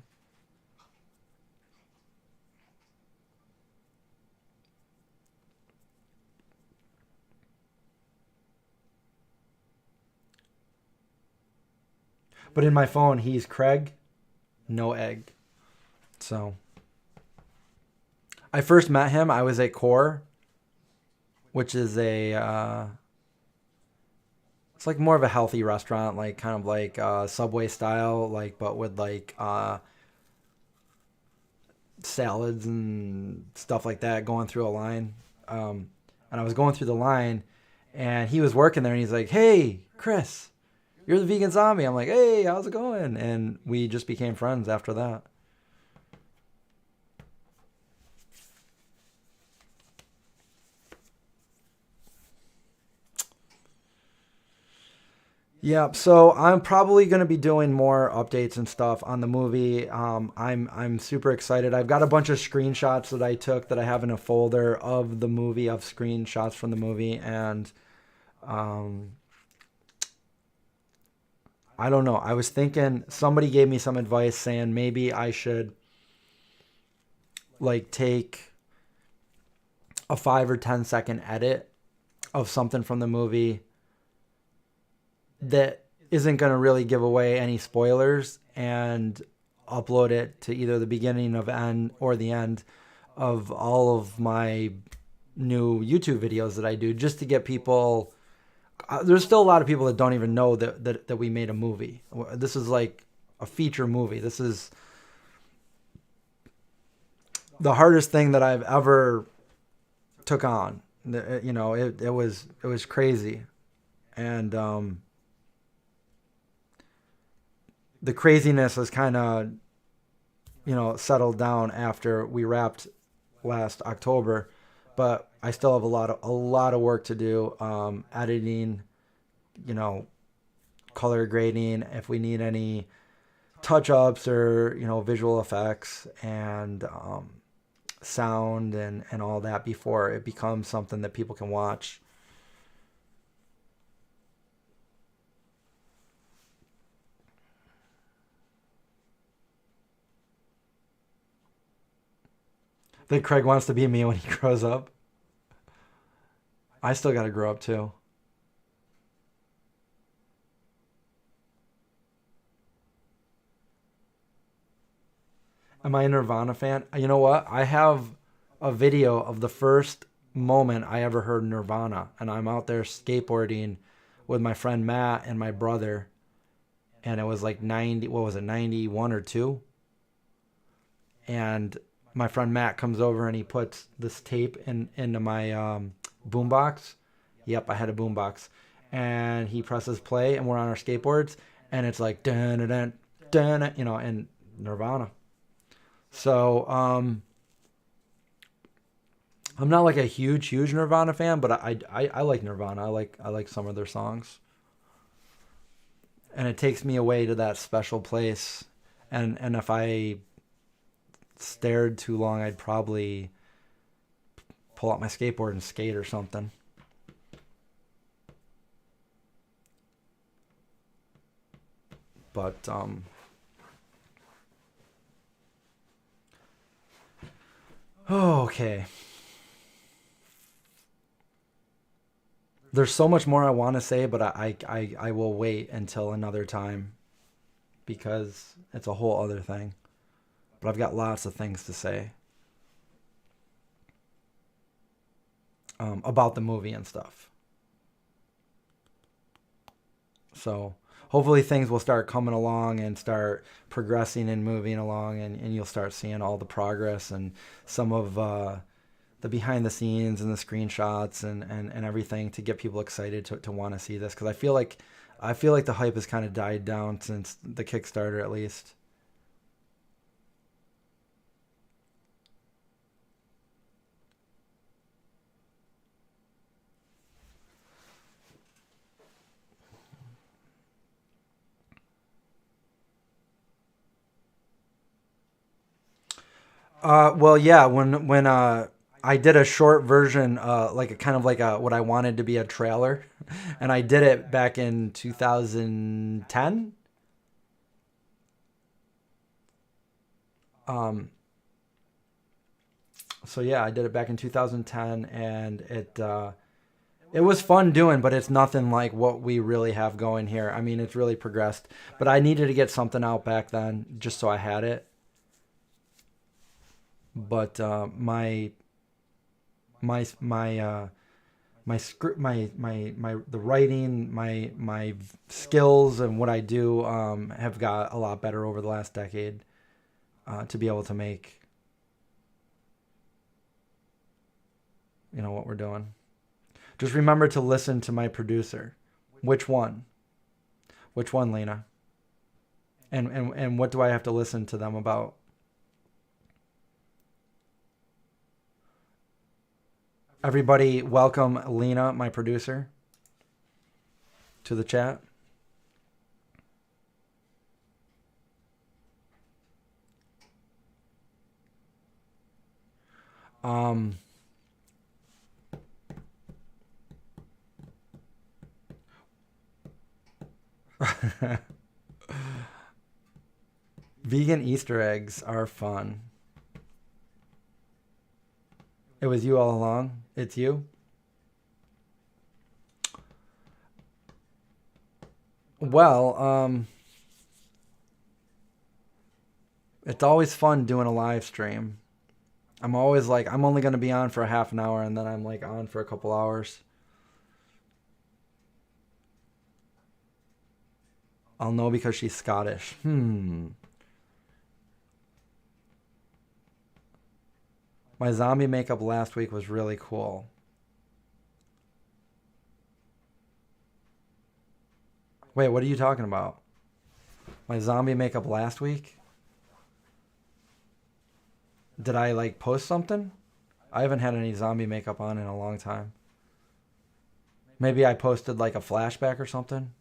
But in my phone, he's Craig, no egg. So I first met him, I was at Core, which is it's like more of a healthy restaurant, like kind of like Subway style, like but with like salads and stuff like that going through a line. And I was going through the line, and he was working there, and he's like, "Hey, Chris, you're the vegan zombie." I'm like, "Hey, how's it going?" And we just became friends after that. Yeah, so I'm probably going to be doing more updates and stuff on the movie. I'm super excited. I've got a bunch of screenshots that I took that I have in a folder of the movie, of screenshots from the movie, and um, I don't know. I was thinking somebody gave me some advice saying maybe I should like take a 5 or 10 second edit of something from the movie that isn't going to really give away any spoilers and upload it to either the beginning of end or the end of all of my, new YouTube videos that I do just to get people. There's still a lot of people that don't even know that we made a movie. This is like a feature movie. This is the hardest thing that I've ever took on. You know, it was crazy, and the craziness has kind of, you know, settled down after we wrapped last October, but I still have a lot of work to do, editing, you know, color grading, if we need any touch-ups or, you know, visual effects and sound and all that before it becomes something that people can watch. I think Craig wants to be me when he grows up. I still got to grow up too. Am I a Nirvana fan? You know what? I have a video of the first moment I ever heard Nirvana, and I'm out there skateboarding with my friend Matt and my brother, and it was like 90, what was it, 91 or 2? And my friend Matt comes over and he puts this tape into my boombox. Yep, I had a boombox. And he presses play, and we're on our skateboards, and it's like dun dun dun, you know, and Nirvana. So I'm not like a huge Nirvana fan, but I like Nirvana. I like some of their songs, and it takes me away to that special place. And if I stared too long, I'd probably pull out my skateboard and skate or something. But okay. There's so much more I want to say, but I will wait until another time because it's a whole other thing. But I've got lots of things to say about the movie and stuff. So hopefully things will start coming along and start progressing and moving along, and you'll start seeing all the progress and some of the behind the scenes and the screenshots and everything to get people excited to want to see this, because I feel like the hype has kind of died down since the Kickstarter, at least. Well, yeah, when I did a short version, like a kind of like a what I wanted to be a trailer, and I did it back in 2010. So yeah, I did it back in 2010, and it was fun doing, but it's nothing like what we really have going here. I mean, it's really progressed, but I needed to get something out back then just so I had it. But my script, my the writing, my skills and what I do have got a lot better over the last decade to be able to make, you know, what we're doing. Just remember to listen to my producer. Which one? Which one, Lena? And what do I have to listen to them about? Everybody, welcome Lena, my producer, to the chat. Vegan Easter eggs are fun. It was you all along. It's you. Well, it's always fun doing a live stream. I'm always like, I'm only going to be on for a half an hour, and then I'm like on for a couple hours. I'll know because she's Scottish. My zombie makeup last week was really cool. Wait, what are you talking about? My zombie makeup last week? Did I like post something? I haven't had any zombie makeup on in a long time. Maybe I posted like a flashback or something.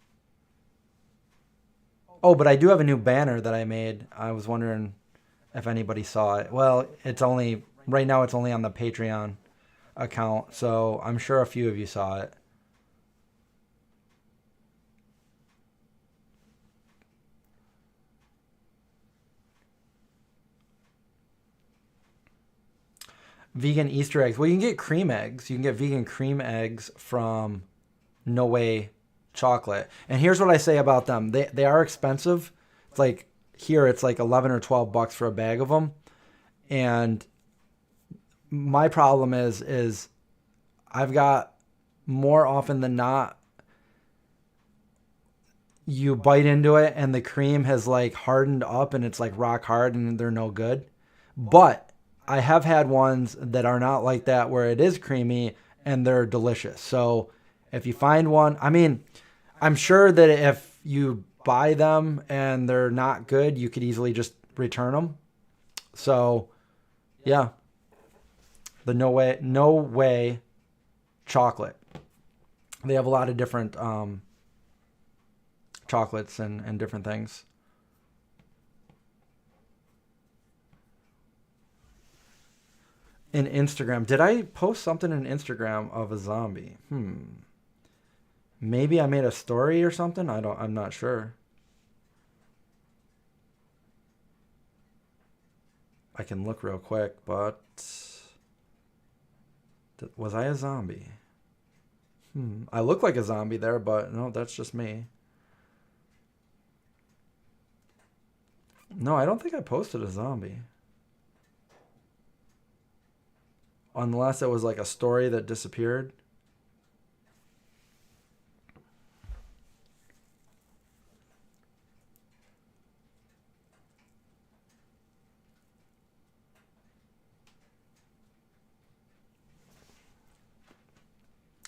Oh, but I do have a new banner that I made. I was wondering if anybody saw it. Well, it's only right now it's only on the Patreon account, so I'm sure a few of you saw it. Vegan Easter eggs. Well, you can get cream eggs. You can get vegan cream eggs from No Way Chocolate. And here's what I say about them. They are expensive. It's like here it's like 11 or 12 bucks for a bag of them. And my problem is I've got more often than not you bite into it and the cream has like hardened up and it's like rock hard and they're no good. But I have had ones that are not like that where it is creamy and they're delicious. So if you find one, I mean, I'm sure that if you buy them and they're not good, you could easily just return them. So yeah, the No Way chocolate. They have a lot of different chocolates and different things. In Instagram, did I post something in Instagram of a zombie? Maybe I made a story or something. I'm not sure. I can look real quick, but was I a zombie? I look like a zombie there, but no, that's just me. No, I don't think I posted a zombie. Unless it was like a story that disappeared.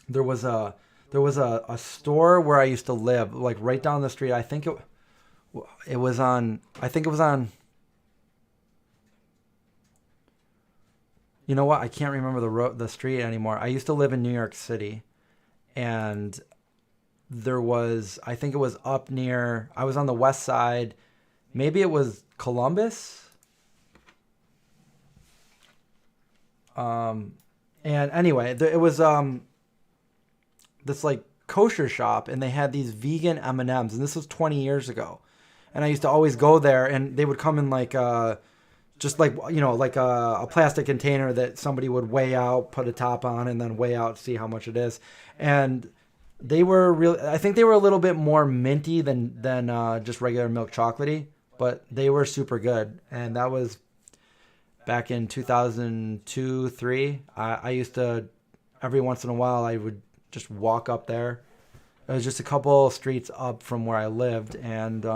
There was a store where I used to live, like right down the street. I think it was on. I think it was on. You know what? I can't remember the street anymore. I used to live in New York City, and there was. I think it was up near. I was on the west side. Maybe it was Columbus. And anyway, it was this like kosher shop, and they had these vegan M&Ms, and this was 20 years ago. And I used to always go there, and they would come in like just like, you know, like a plastic container that somebody would weigh out, put a top on, and then weigh out, see how much it is. And they were really, I think they were a little bit more minty than just regular milk chocolatey, but they were super good. And that was back in 2002, 3. I used to, every once in a while, I would just walk up there. It was just a couple streets up from where I lived, and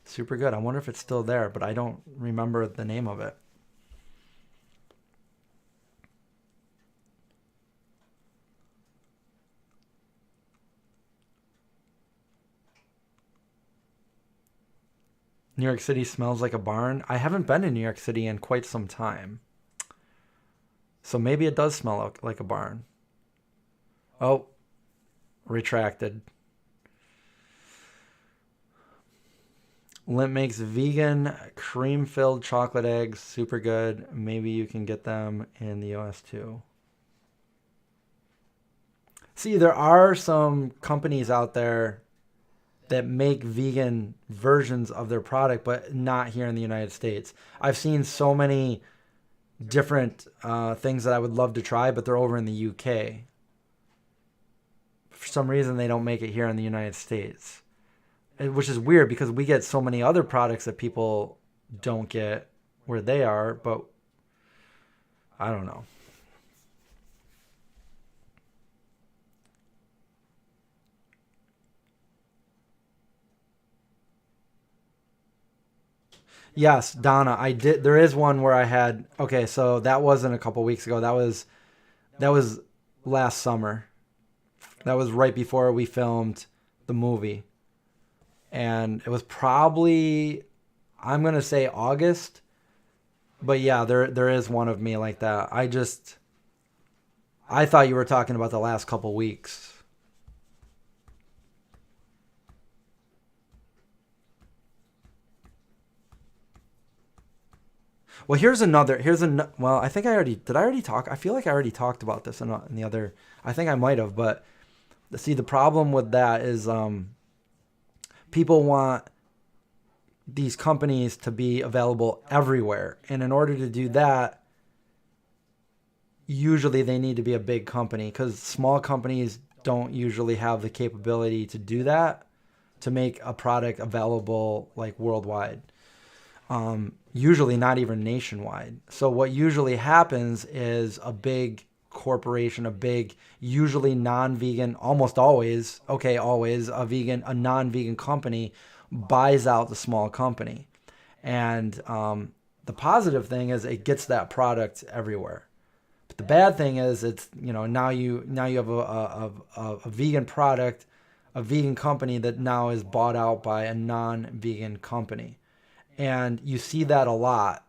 super good. I wonder if it's still there, but I don't remember the name of it. New York City smells like a barn. I haven't been in New York City in quite some time. So maybe it does smell like a barn. Oh, retracted. Limp makes vegan cream-filled chocolate eggs. Super good. Maybe you can get them in the US too. See, there are some companies out there that make vegan versions of their product, but not here in the United States. I've seen so many different things that I would love to try, but they're over in the UK. For some reason, they don't make it here in the United States, which is weird because we get so many other products that people don't get where they are, but I don't know. Yes, Donna, I did. There is one where I had. Okay, so that wasn't a couple weeks ago. That was last summer. That was right before we filmed the movie, and it was probably, I'm gonna say August. But yeah, there is one of me like that. I thought you were talking about the last couple weeks. Well, well, I think I already talk? I feel like I already talked about this in the other, I think I might have, but see, the problem with that is people want these companies to be available everywhere. And in order to do that, usually they need to be a big company because small companies don't usually have the capability to do that, to make a product available like worldwide. Usually not even nationwide. So what usually happens is a big corporation, a big, usually non-vegan, almost always, okay, always a non-vegan company buys out the small company. And the positive thing is it gets that product everywhere. But the bad thing is it's, now you have a vegan product, a vegan company that now is bought out by a non-vegan company. And you see that a lot.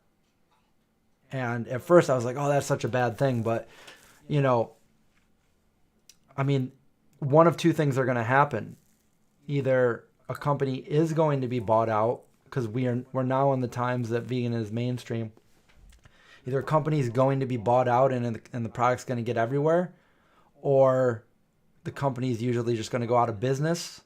And at first I was like, oh, that's such a bad thing. But, you know, I mean, one of two things are going to happen. Either a company is going to be bought out because we're now in the times that vegan is mainstream. Either a company is going to be bought out and the product's going to get everywhere, or the company is usually just going to go out of business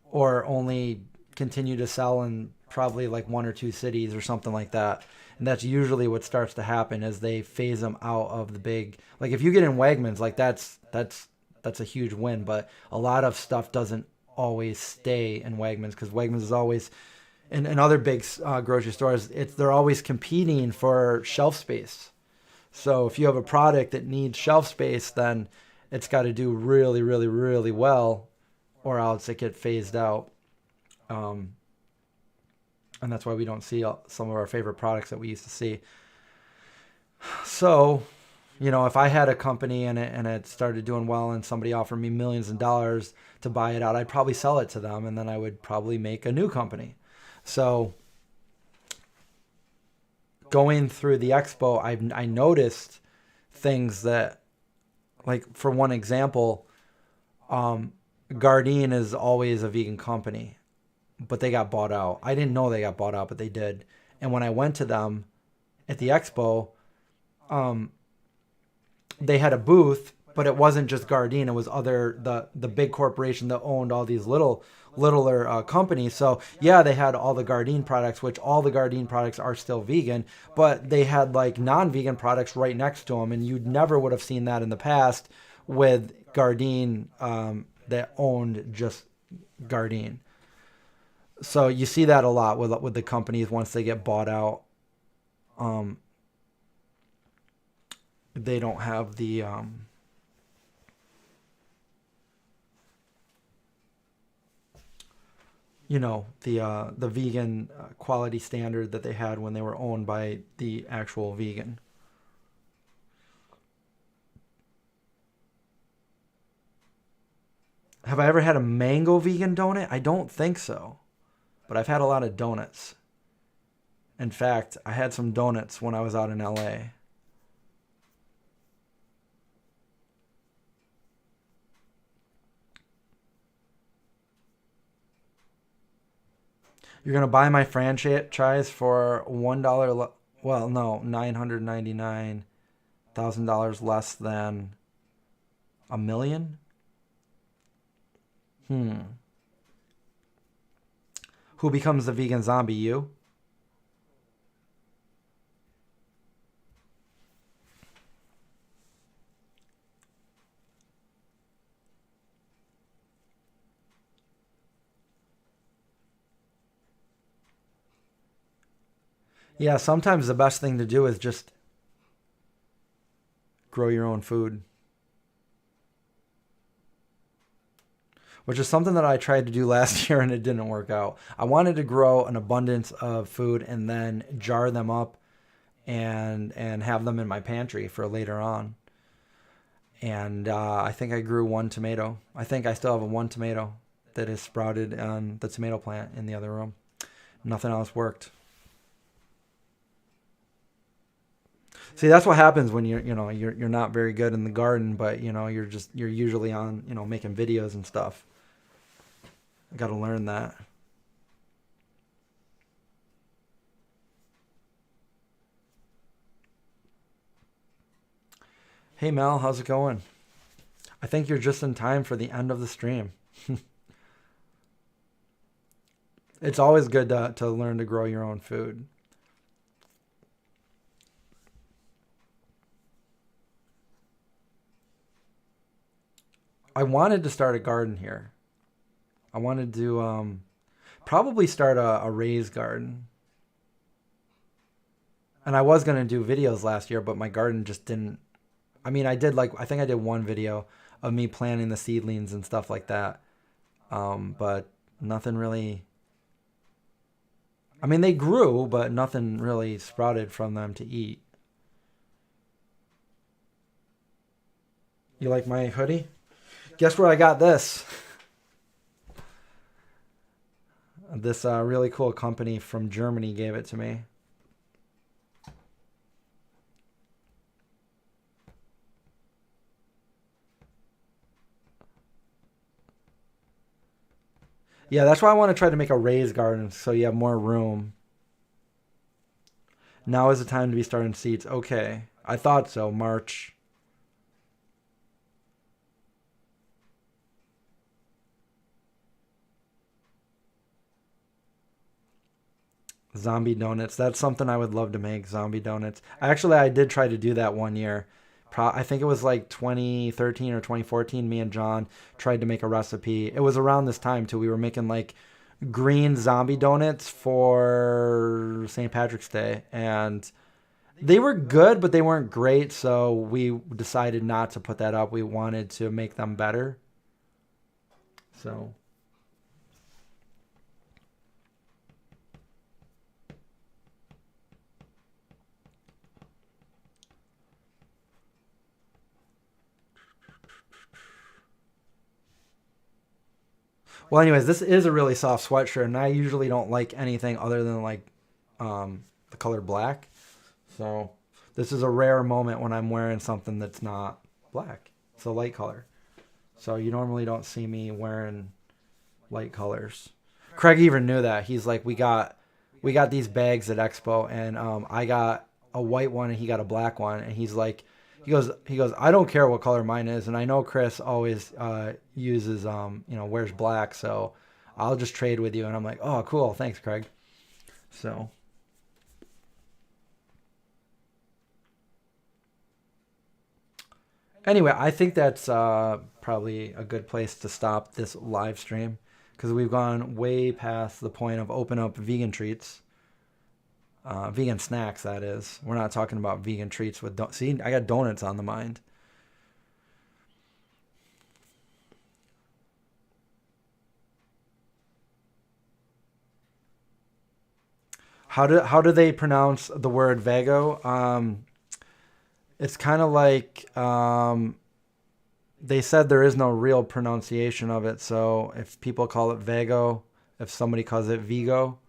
or only continue to sell in probably like one or two cities or something like that. And that's usually what starts to happen as they phase them out of the big. Like if you get in Wegmans, like that's a huge win. But a lot of stuff doesn't always stay in Wegmans because Wegmans is always, and other big grocery stores, they're always competing for shelf space. So if you have a product that needs shelf space, then it's got to do really, really, really well, or else it gets phased out. And that's why we don't see some of our favorite products that we used to see. So, if I had a company and it started doing well and somebody offered me millions of dollars to buy it out, I'd probably sell it to them and then I would probably make a new company. So going through the expo, I noticed things that, like for one example, Gardein is always a vegan company, but they got bought out. I didn't know they got bought out, but they did. And when I went to them at the expo, they had a booth, but it wasn't just Gardein. It was the big corporation that owned all these littler companies. So yeah, they had all the Gardein products, which all the Gardein products are still vegan, but they had like non-vegan products right next to them, and you never would have seen that in the past with Gardein that owned just Gardein. So you see that a lot with the companies once they get bought out. They don't have the the vegan quality standard that they had when they were owned by the actual vegan. Have I ever had a mango vegan donut? I don't think so. But I've had a lot of donuts. In fact, I had some donuts when I was out in LA. You're gonna buy my franchise for $1. Well, no, $999,000 less than a million. Who becomes the vegan zombie? You? Yeah, sometimes the best thing to do is just grow your own food. Which is something that I tried to do last year and it didn't work out. I wanted to grow an abundance of food and then jar them up and have them in my pantry for later on. And I think I grew one tomato. I think I still have one tomato that is sprouted on the tomato plant in the other room. Nothing else worked. See, that's what happens when you're not very good in the garden, but you're usually on, making videos and stuff. I got to learn that. Hey Mel, how's it going? I think you're just in time for the end of the stream. It's always good to learn to grow your own food. I wanted to start a garden here. I wanted to probably start a raised garden. And I was going to do videos last year, but my garden just didn't. I mean, I think I did one video of me planting the seedlings and stuff like that. But nothing really. I mean, they grew, but nothing really sprouted from them to eat. You like my hoodie? Guess where I got this? This really cool company from Germany gave it to me. Yeah, that's why I want to try to make a raised garden so you have more room. Now is the time to be starting seeds. Okay, I thought so. March. Zombie donuts. That's something I would love to make, zombie donuts. Actually, I did try to do that one year. I think it was like 2013 or 2014. Me and John tried to make a recipe. It was around this time too. We were making like green zombie donuts for St. Patrick's Day. And they were good, but they weren't great. So we decided not to put that up. We wanted to make them better. So... Well, anyways, this is a really soft sweatshirt, and I usually don't like anything other than like the color black. So this is a rare moment when I'm wearing something that's not black. It's a light color. So you normally don't see me wearing light colors. Craig even knew that. He's like, we got these bags at Expo, and I got a white one, and he got a black one, and he's like, He goes, I don't care what color mine is, and I know Chris always uses, wears black, so I'll just trade with you. And I'm like, oh, cool, thanks, Craig. So. Anyway, I think that's probably a good place to stop this live stream because we've gone way past the point of open up vegan treats. Vegan snacks, that is. We're not talking about vegan treats with... See, I got donuts on the mind. How do they pronounce the word vago? It's kind of like... they said there is no real pronunciation of it, so if people call it vago, if somebody calls it Vigo...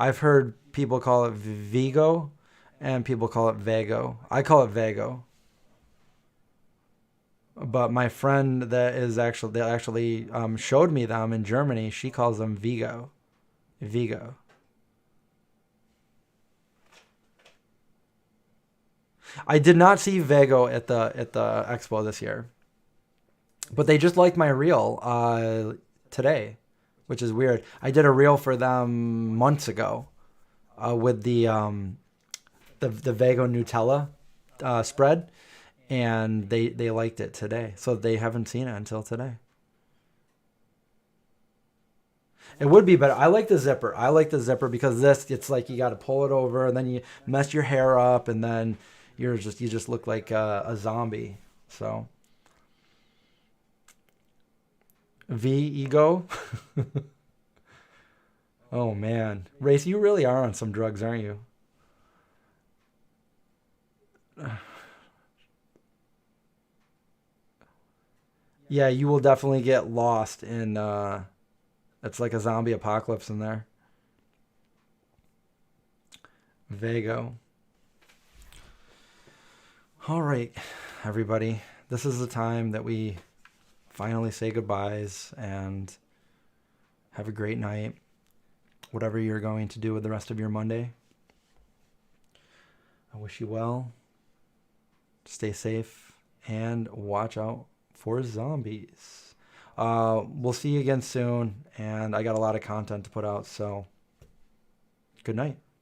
I've heard people call it Vigo and people call it Vago. I call it Vago. But my friend that actually showed me them in Germany, she calls them Vigo. Vigo. I did not see Vago at the Expo this year. But they just liked my reel today, which is weird. I did a reel for them months ago with the Vago Nutella spread, and they liked it today. So they haven't seen it until today. It would be better. I like the zipper. I like the zipper because it's like you got to pull it over, and then you mess your hair up, and then you just look like a zombie. So V ego. Oh man, Race, you really are on some drugs, aren't you? Yeah, you will definitely get lost in it's like a zombie apocalypse in there. Vago. All right, everybody. This is the time that we finally say goodbyes and have a great night. Whatever you're going to do with the rest of your Monday. I wish you well. Stay safe and watch out for zombies. We'll see you again soon, and I got a lot of content to put out, so good night.